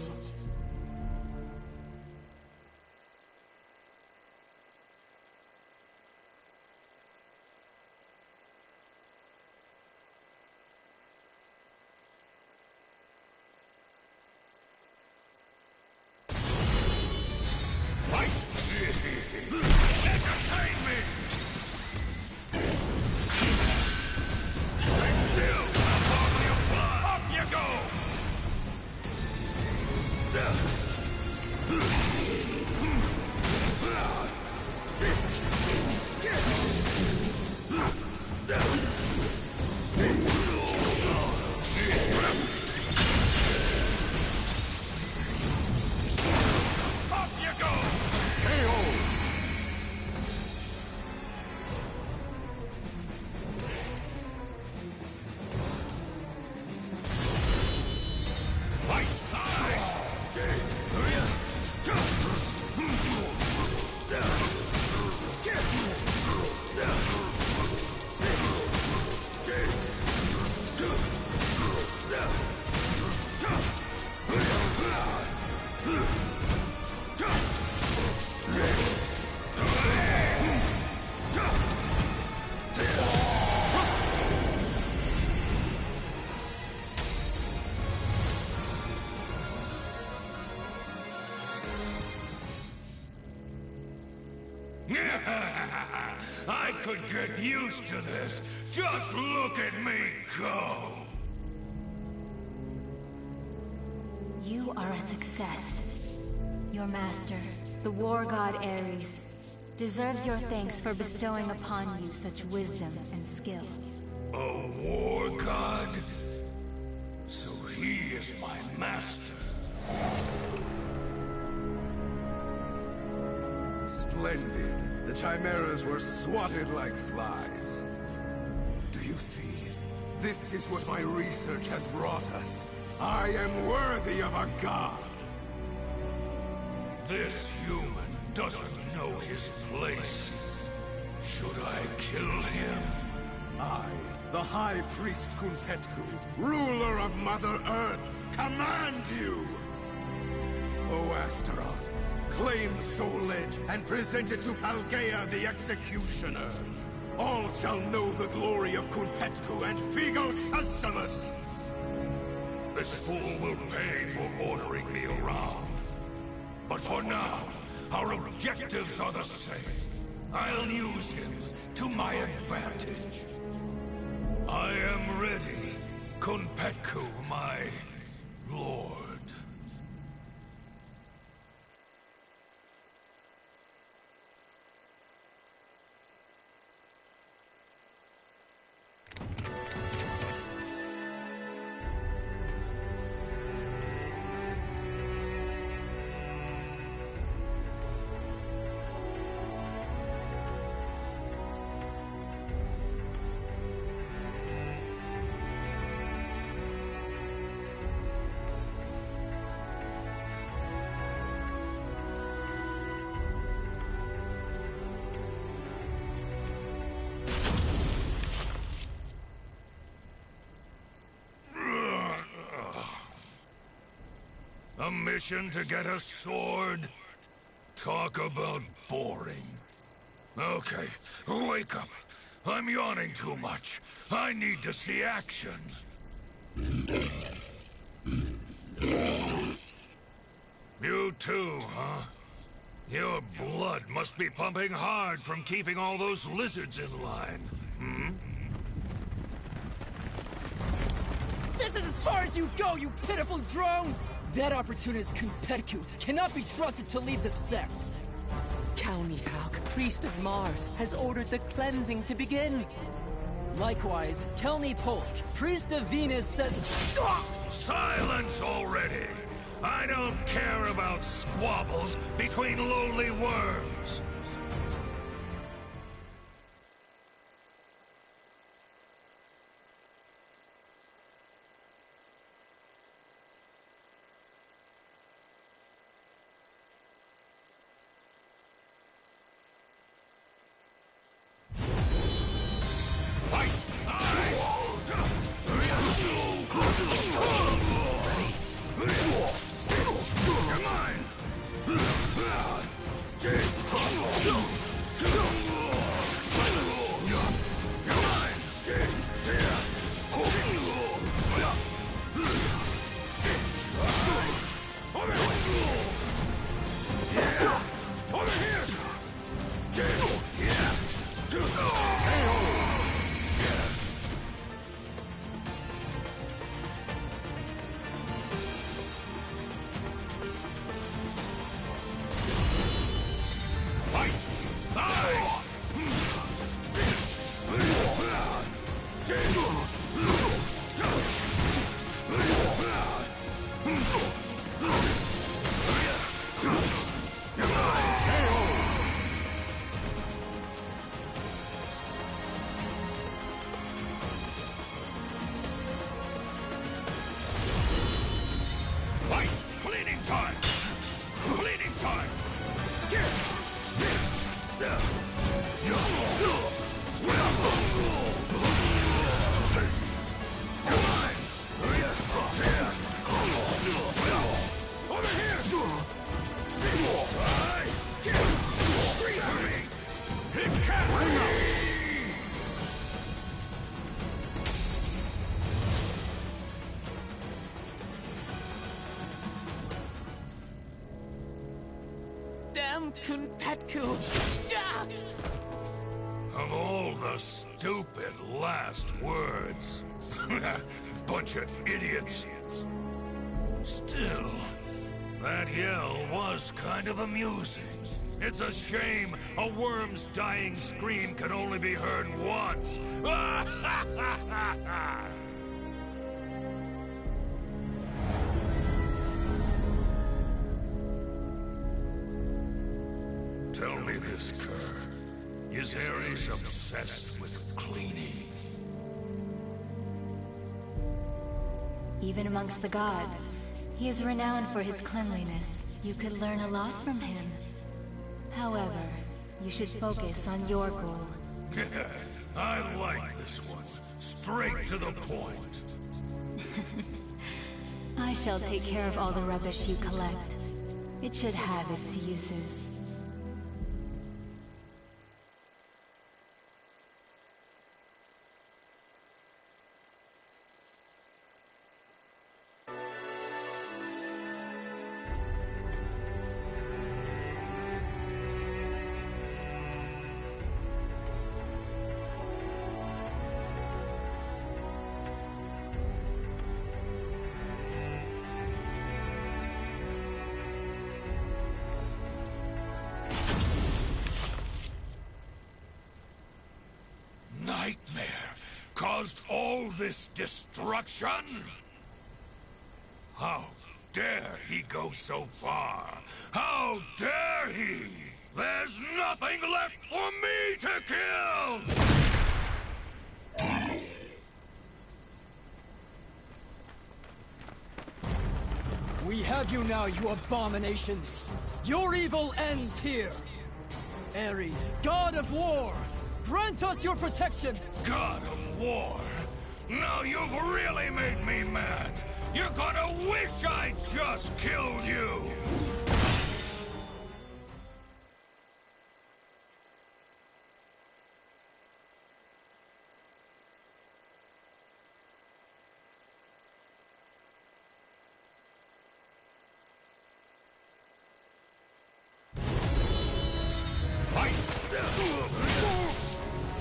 I could get used to this. Just look at me go. You are a success. Your master, the war god Ares, deserves your thanks for bestowing upon you such wisdom and skill. A war god? So he is my master. Splendid. The chimeras were swatted like flies. Do you see? This is what my research has brought us. I am worthy of a god. This human doesn't know his place. Should I kill him? I, the High Priest Kunpetku, ruler of Mother Earth, command you! O Astaroth, claim Soul Edge and present it to Paldea the Executioner. All shall know the glory of Kunpetku and Figo Sustamus! This fool will pay for ordering me around. But for now, our objectives are the same. I'll use him to my advantage. I am ready, Kunpetku, my lord. A mission to get a sword? Talk about boring. Okay, wake up. I'm yawning too much. I need to see action. You too, huh? Your blood must be pumping hard from keeping all those lizards in line. Hmm? This is as far as you go, you pitiful drones! That opportunist Kunpetku cannot be trusted to lead the sect. Kaunihak, priest of Mars, has ordered the cleansing to begin. Likewise, Kelni Polk, priest of Venus, says... Silence already! I don't care about squabbles between lowly worms! Damn Kunpetku! Of all the stupid last words. Bunch of idiots. Still, that yell was kind of amusing. It's a shame a worm's dying scream can only be heard once. Tell me this, Kerr. Is Ares obsessed with cleaning? Even amongst the gods, he is renowned for his cleanliness. You could learn a lot from him. However, you should focus on your goal. I like this one. Straight to the point. I shall take care of all the rubbish you collect. It should have its uses. Nightmare caused all this destruction? How dare he go so far? How dare he? There's nothing left for me to kill! We have you now, you abominations! Your evil ends here! Ares, god of war! Grant us your protection! God of War! Now you've really made me mad! You're gonna wish I just killed you!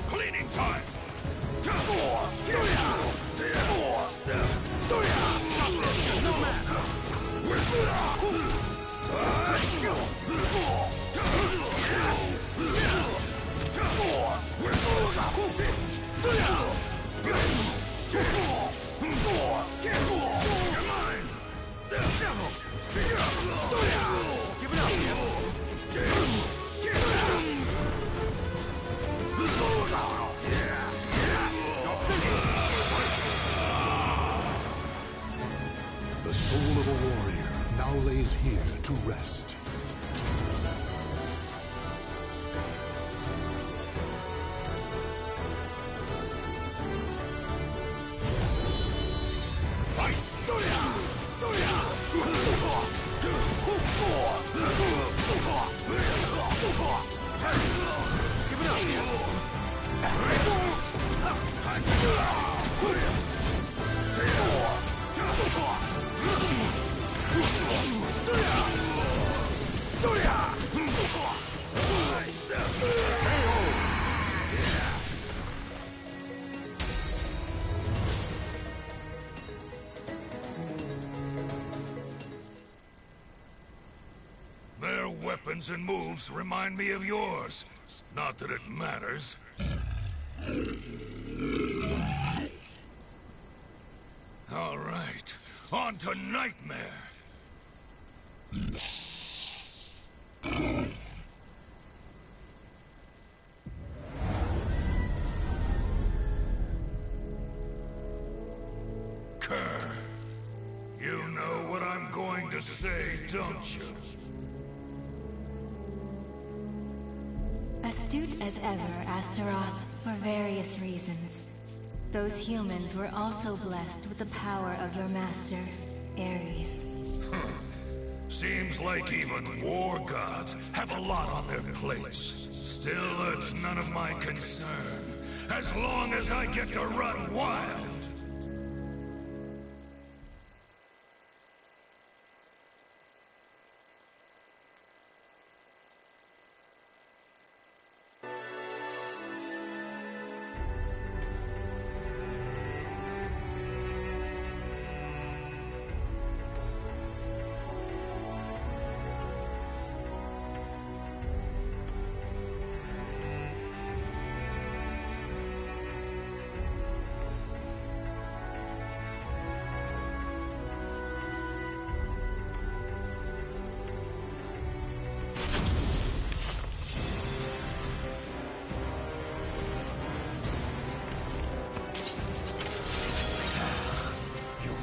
Cleaning time! No matter! The soul of a warrior now lays here to rest. Their weapons and moves remind me of yours. Not that it matters. All right, on to Nightmare. Kerr, you know what I'm going to say, don't you? Astute as ever, Astaroth, for various reasons. Those humans were also blessed with the power of your master, Ares. Seems like even war gods have a lot on their plates. Still, it's none of my concern, as long as I get to run wild.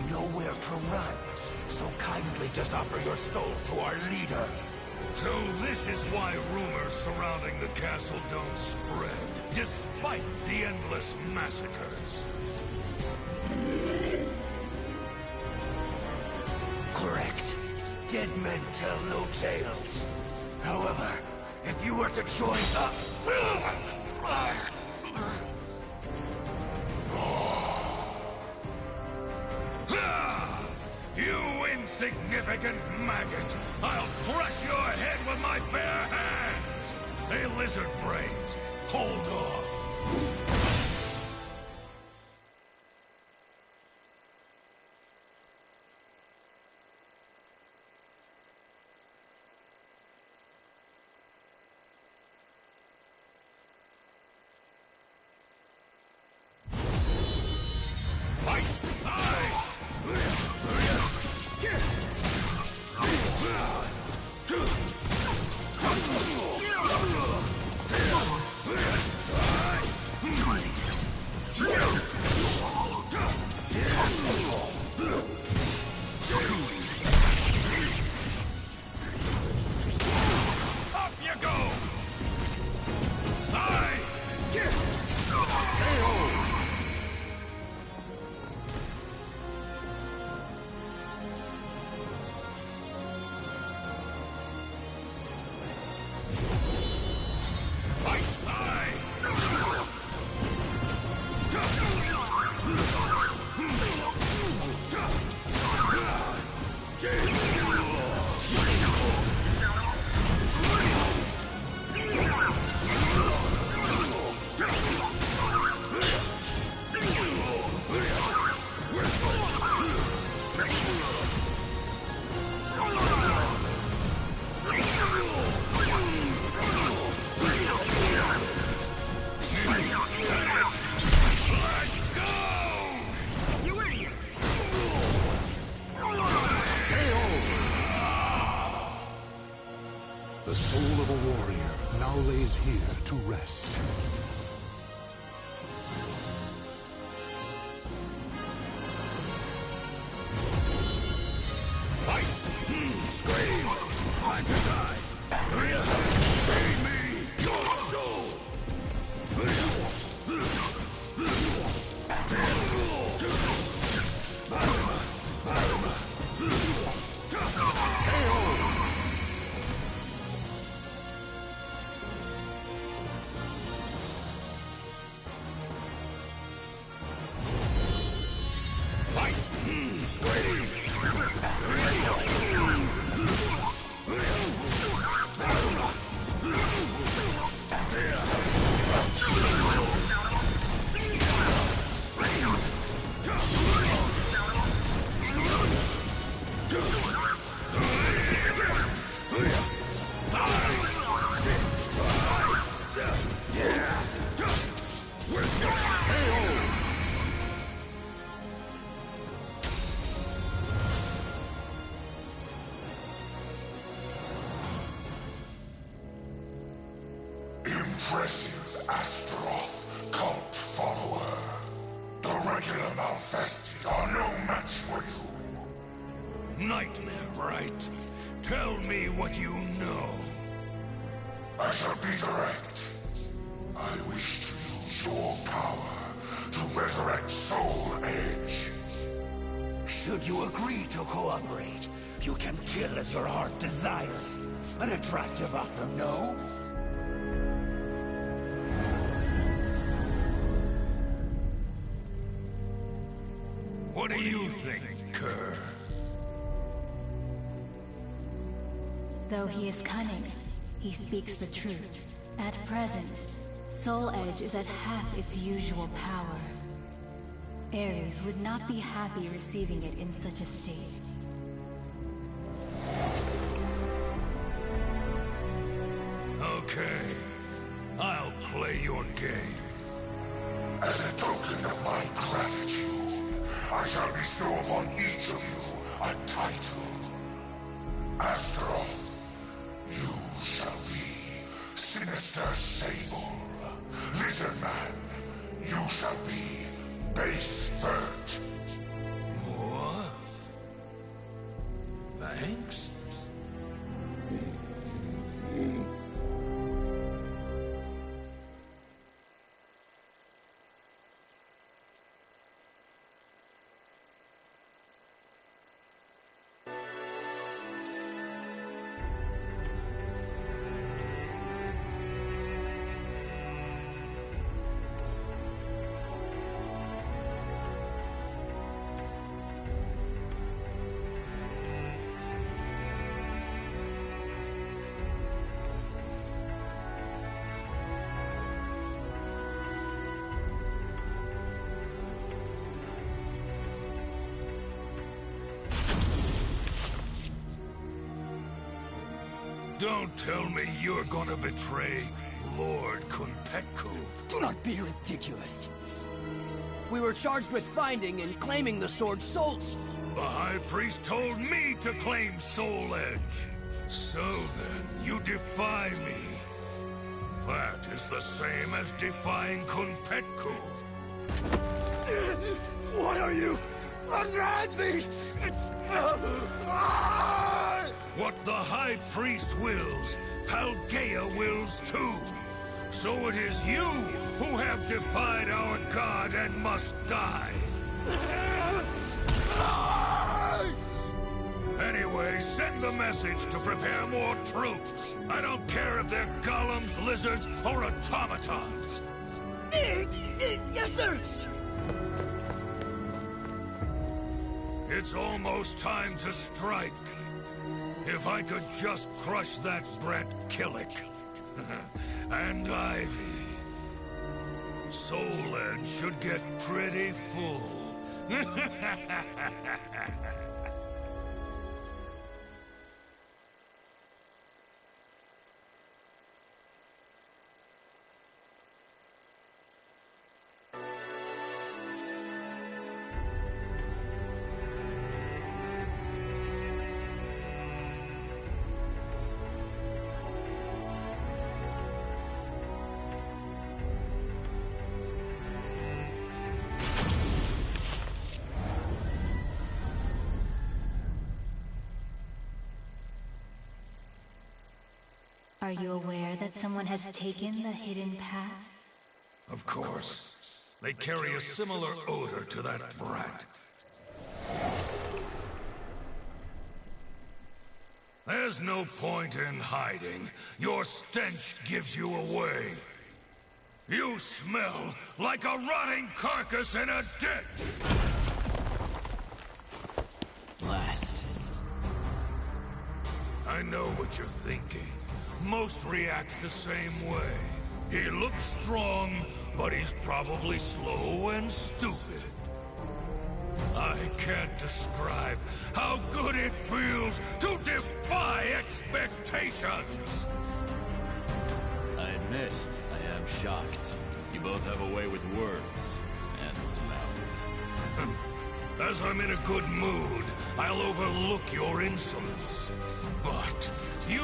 Nowhere to run, so kindly just offer your soul to our leader. So this is why rumors surrounding the castle don't spread, despite the endless massacres. Correct. Dead men tell no tales. However, if you were to join up... You insignificant maggot! I'll crush your head with my bare hands! Hey, lizard brains, hold off! The soul of a warrior now lays here to rest. Fight! Scream! Time to die! Feed me your soul! Fight! Scream! Impressive Astaroth cult follower. The regular Malfesti are no match for you. Nightmare, right? Tell me what you know. I shall be direct. I wish to use your power to resurrect Soul Edge. Should you agree to cooperate, you can kill as your heart desires. An attractive offer, no? What do you think, Kerr? Though he is cunning, he speaks the truth. At present, Soul Edge is at half its usual power. Ares would not be happy receiving it in such a state. Okay, I'll play your game. As a token of my gratitude, I shall bestow upon each of you a title. Astaroth, you shall be Sinister Sable. Lizard Man, you shall be Base Bert. What? Thanks? Don't tell me you're gonna betray Lord Kunpetku. Do not be ridiculous. We were charged with finding and claiming the sword Soul. The High Priest told me to claim Soul Edge. So then, you defy me. That is the same as defying Kunpetku. Why are you unmad me? What the High Priest wills, Paldea wills too. So it is you who have defied our god and must die. Anyway, send the message to prepare more troops. I don't care if they're golems, lizards, or automatons. Yes, sir! It's almost time to strike. If I could just crush that brat Killick. And Ivy. Soul Edge should get pretty full. Are you aware that someone has taken the hidden path? Of course. They carry a similar odor to that brat. There's no point in hiding. Your stench gives you away. You smell like a rotting carcass in a ditch! Blast. I know what you're thinking. Most react the same way. He looks strong, but he's probably slow and stupid. I can't describe how good it feels to defy expectations! I admit, I am shocked. You both have a way with words and smells. As I'm in a good mood, I'll overlook your insolence. But you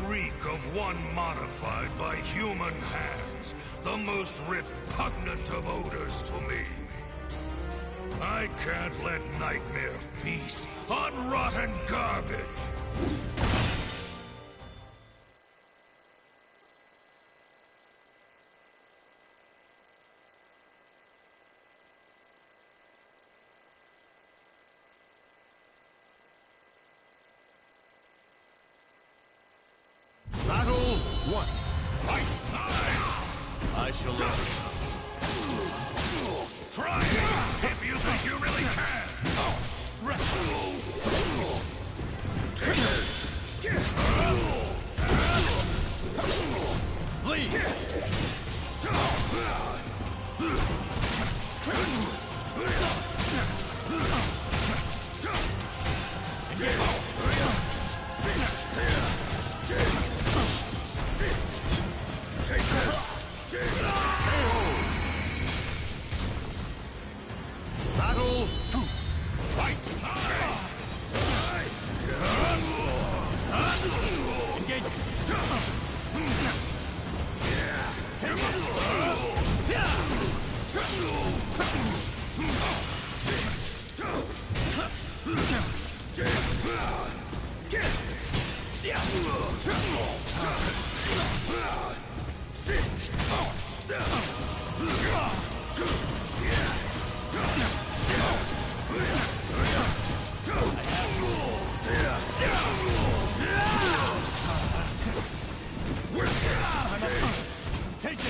reek of one modified by human hands, the most repugnant of odors to me. I can't let Nightmare feast on rotten garbage! Battle 1. Fight! I shall love it. Try it, if you think you really can! Take this! Lead! Take this! Battle 2. Fight! Engage! Take Take it!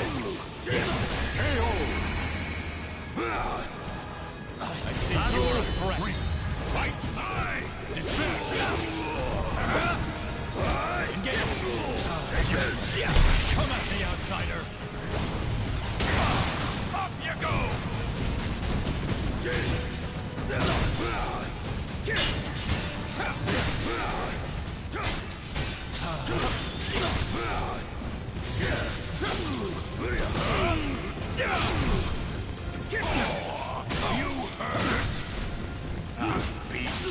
KO! I see you're a threat. Fight! Despair! Engage! Take this! Come at me, outsider! Up you go! You hurt! Beast!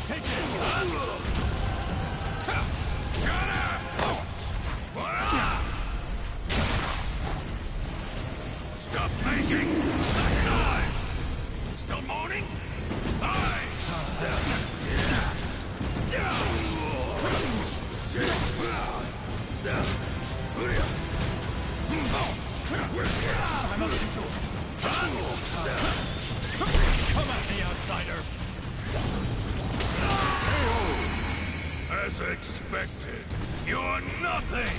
Take it! Shut up! Stop making that noise! Still moaning? I'm up to Come at me, outsider! As expected, you're nothing!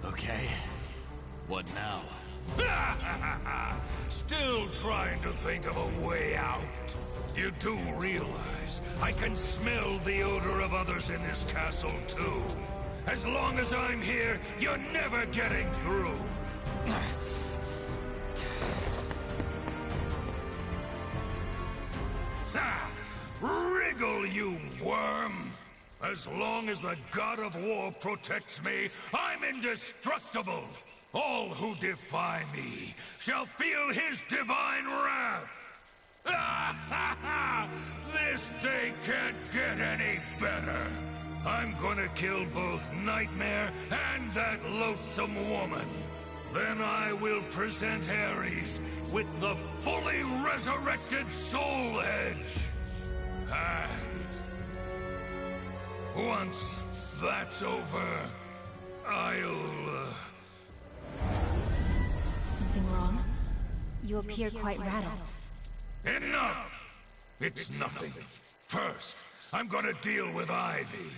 Okay. What now? Still trying to think of a way out. You do realize I can smell the odor of others in this castle, too. As long as I'm here, you're never getting through. Wriggle, you worm! As long as the god of war protects me, I'm indestructible! All who defy me shall feel his divine wrath! This day can't get any better! I'm gonna kill both Nightmare and that loathsome woman. Then I will present Ares with the fully resurrected Soul Edge. And once that's over, I'll... Something wrong? You appear quite rattled. Enough! It's nothing. First, I'm gonna deal with Ivy.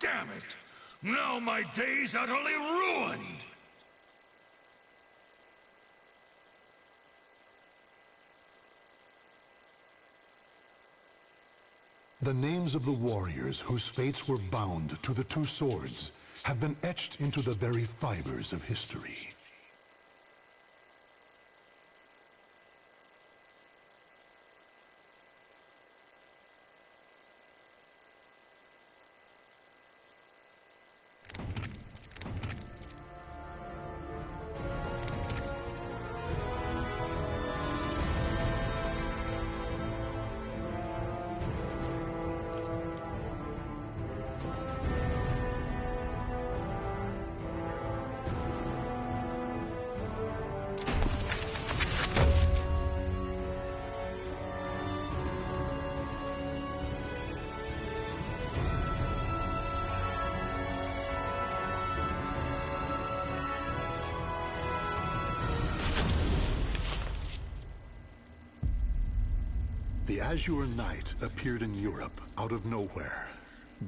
Damn it! Now my day's utterly ruined! The names of the warriors whose fates were bound to the two swords have been etched into the very fibers of history. The Azure Knight appeared in Europe out of nowhere.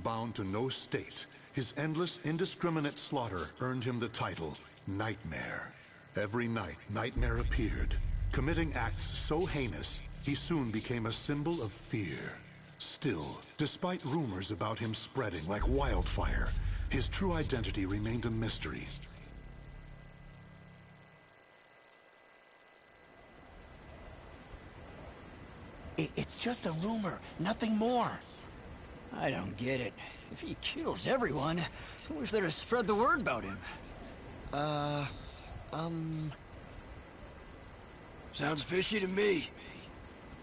Bound to no state, his endless, indiscriminate slaughter earned him the title Nightmare. Every night, Nightmare appeared, committing acts so heinous, he soon became a symbol of fear. Still, despite rumors about him spreading like wildfire, his true identity remained a mystery. It's just a rumor, nothing more. I don't get it. If he kills everyone, who's there to spread the word about him? Sounds fishy to me.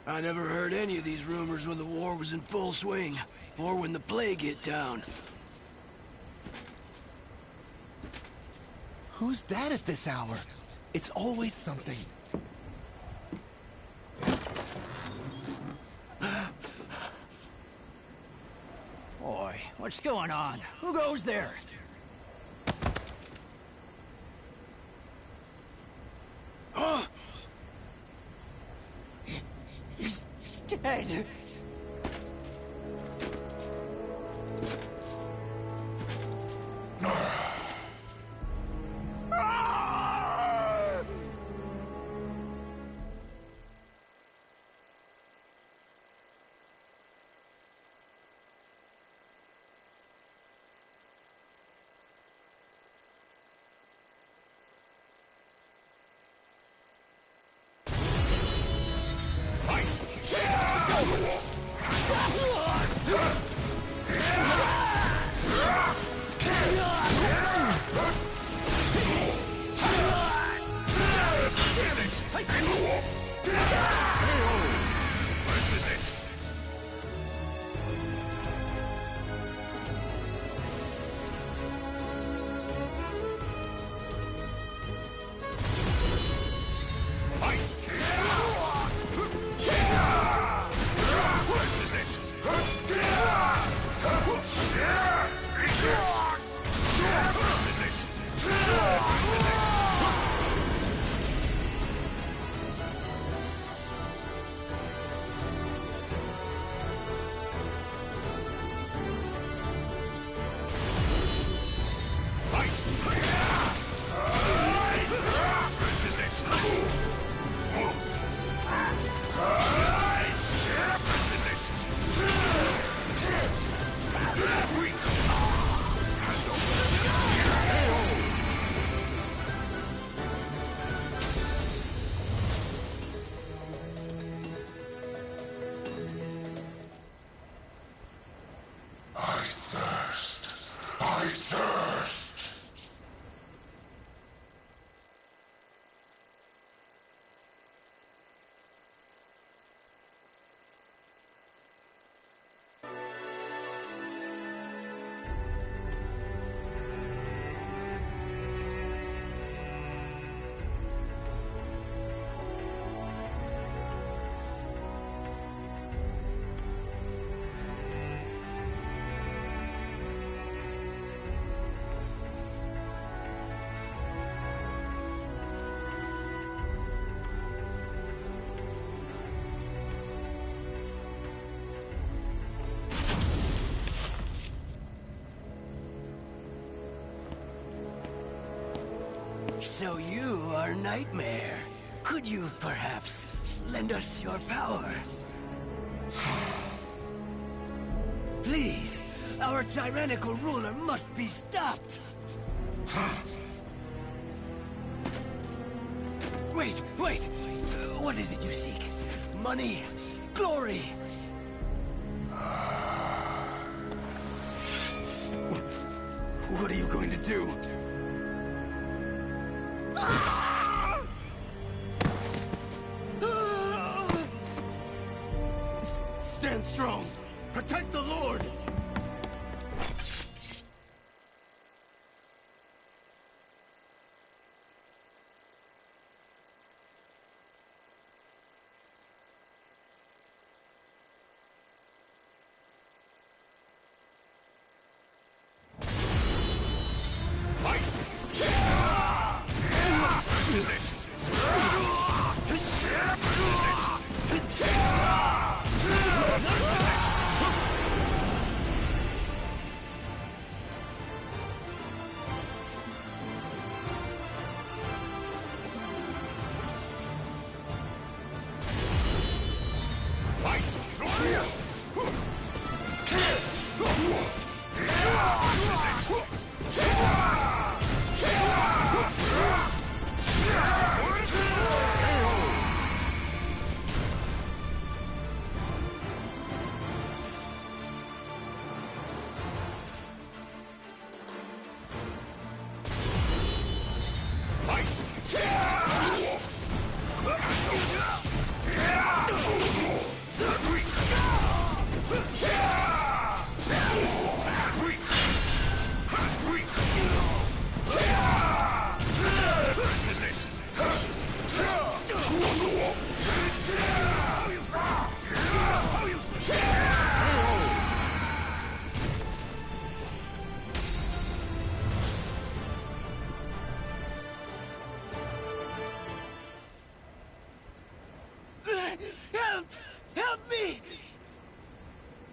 I never heard any of these rumors when the war was in full swing, or when the plague hit town. Who's that at this hour? It's always something. Boy, what's going on? Who goes there? Huh? He's dead. I thirst! So you are Nightmare. Could you perhaps lend us your power? Please, our tyrannical ruler must be stopped. Wait! What is it you seek? Money? Glory? What are you going to do? Stand strong! Protect the Lord! Help me!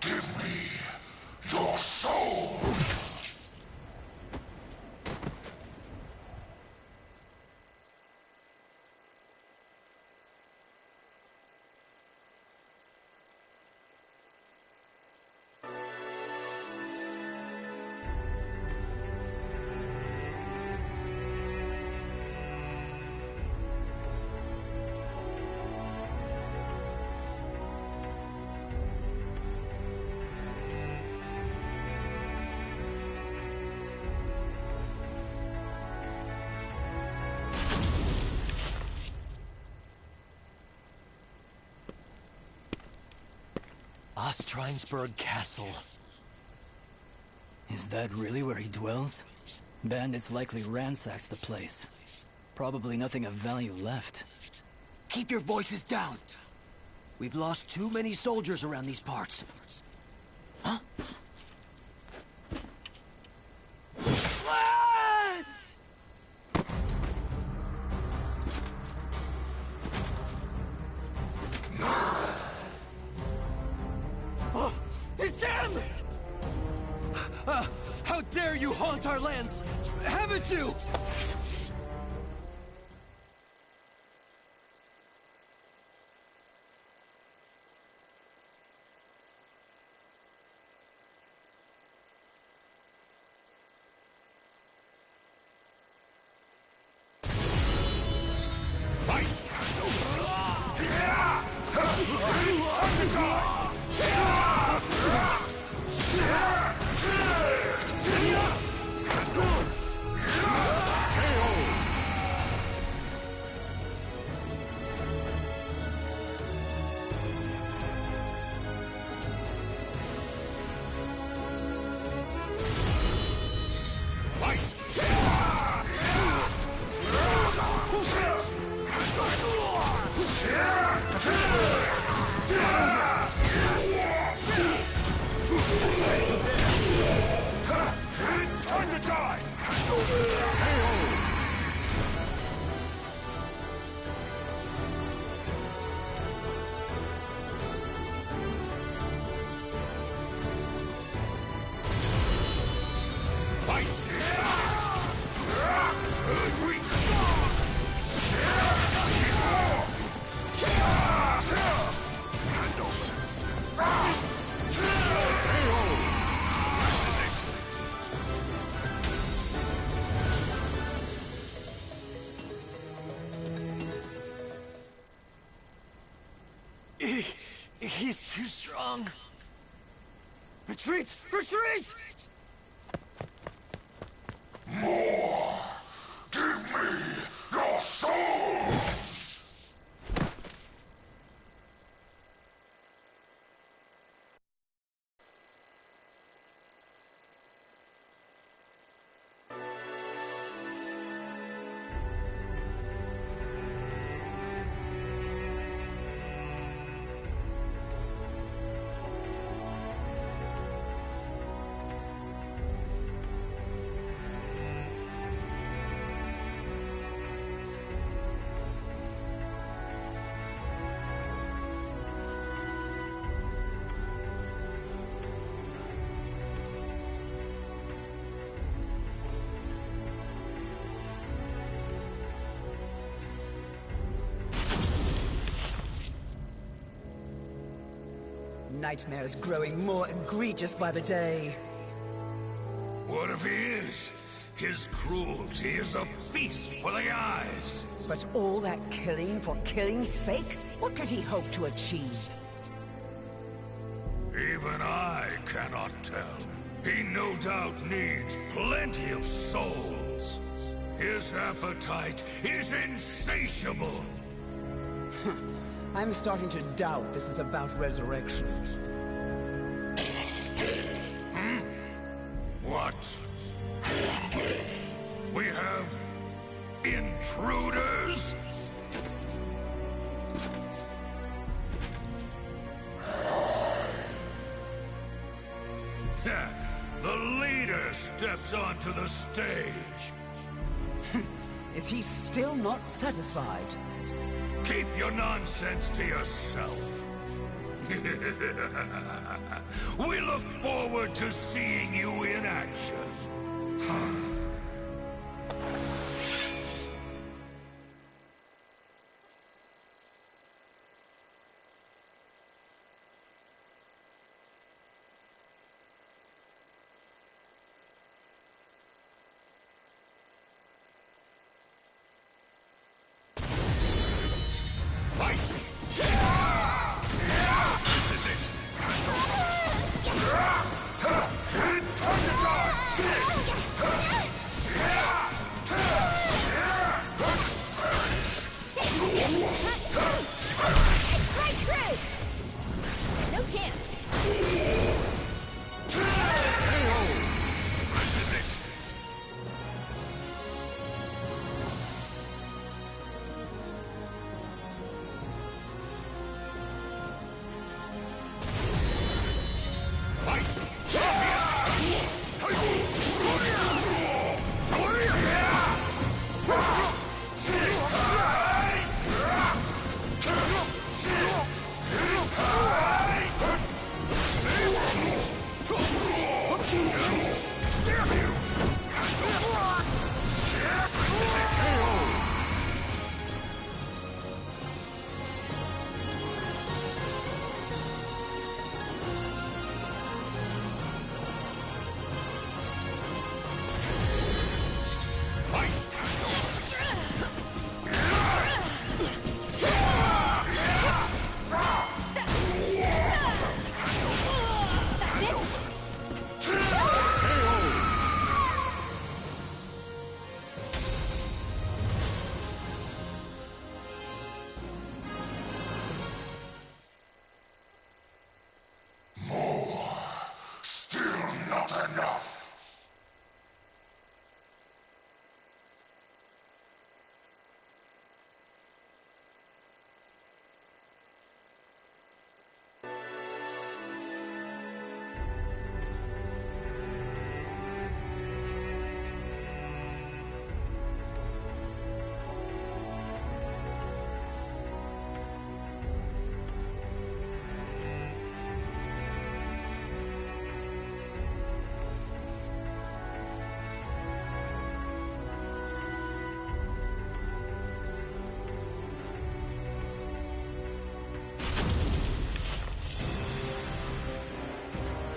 Give me your soul! Ostrinesburg Castle. Is that really where he dwells? Bandits likely ransacked the place. Probably nothing of value left. Keep your voices down. We've lost too many soldiers around these parts. Huh? It's him! How dare you haunt our lands! Haven't you? Time to die! Fight! He's too strong. Retreat! Retreat! More! Give me your souls! Nightmares growing more egregious by the day. What if he is? His cruelty is a feast for the eyes. But all that killing for killing's sake? What could he hope to achieve? Even I cannot tell. He no doubt needs plenty of souls. His appetite is insatiable. I'm starting to doubt this is about resurrection. What? We have intruders? The leader steps onto the stage. Is he still not satisfied? Keep your nonsense to yourself. We look forward to seeing you in action.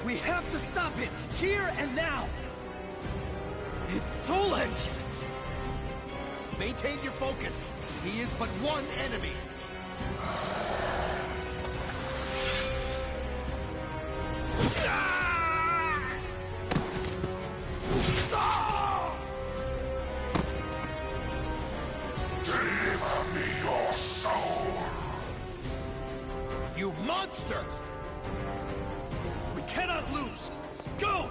We have to stop him, here and now! It's Soul Edge! Maintain your focus. He is but one enemy. Deliver me your soul! You monster! We cannot lose! Go!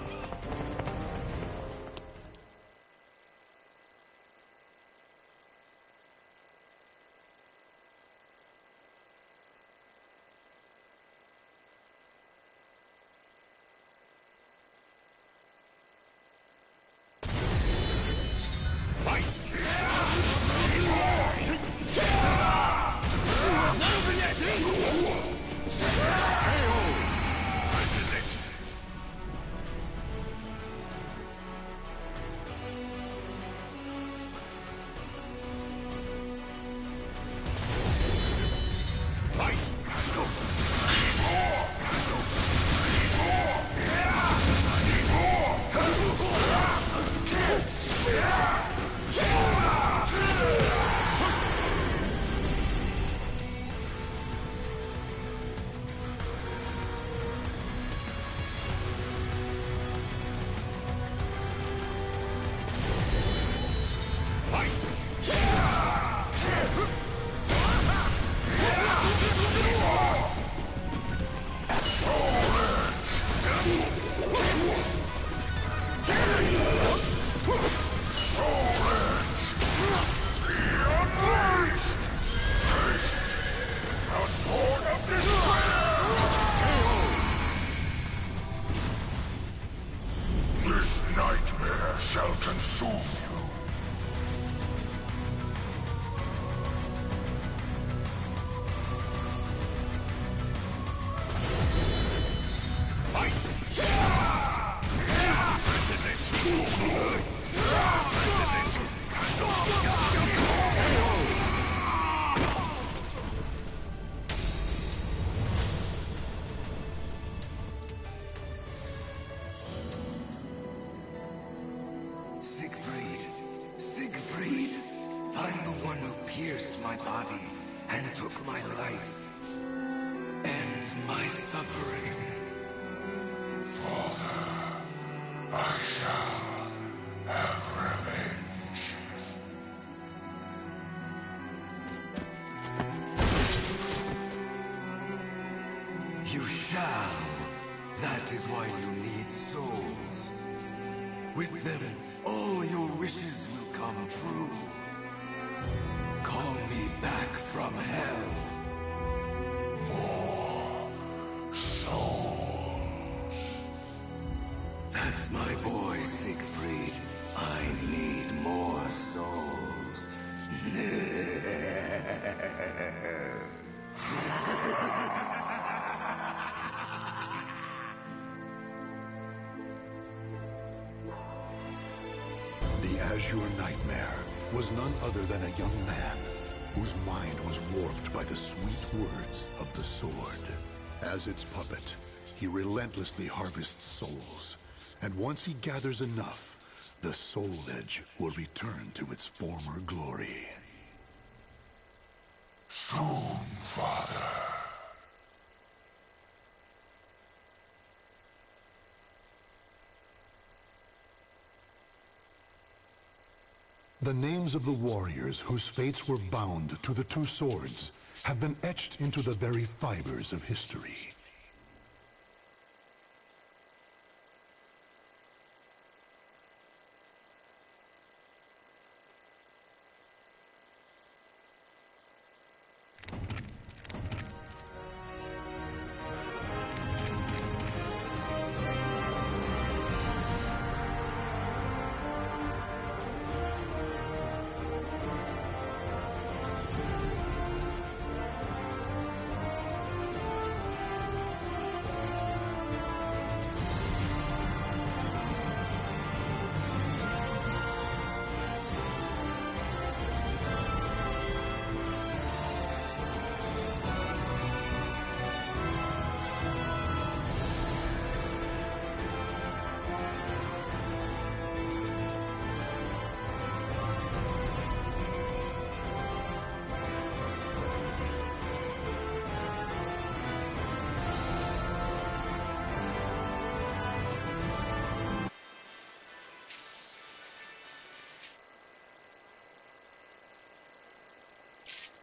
This nightmare shall consume you. This is it! This is it! Siegfried, I'm the one who pierced my body and took my life. End my suffering. Father, I shall have revenge. You shall. That is why you need souls. With them, all your wishes will come true. Call me back from hell. More souls. That's my boy, Siegfried. I need more souls. The Azure Nightmare was none other than a young man whose mind was warped by the sweet words of the sword. As its puppet, he relentlessly harvests souls, and once he gathers enough, the Soul Edge will return to its former glory. Soon, Father. The names of the warriors whose fates were bound to the two swords have been etched into the very fibers of history.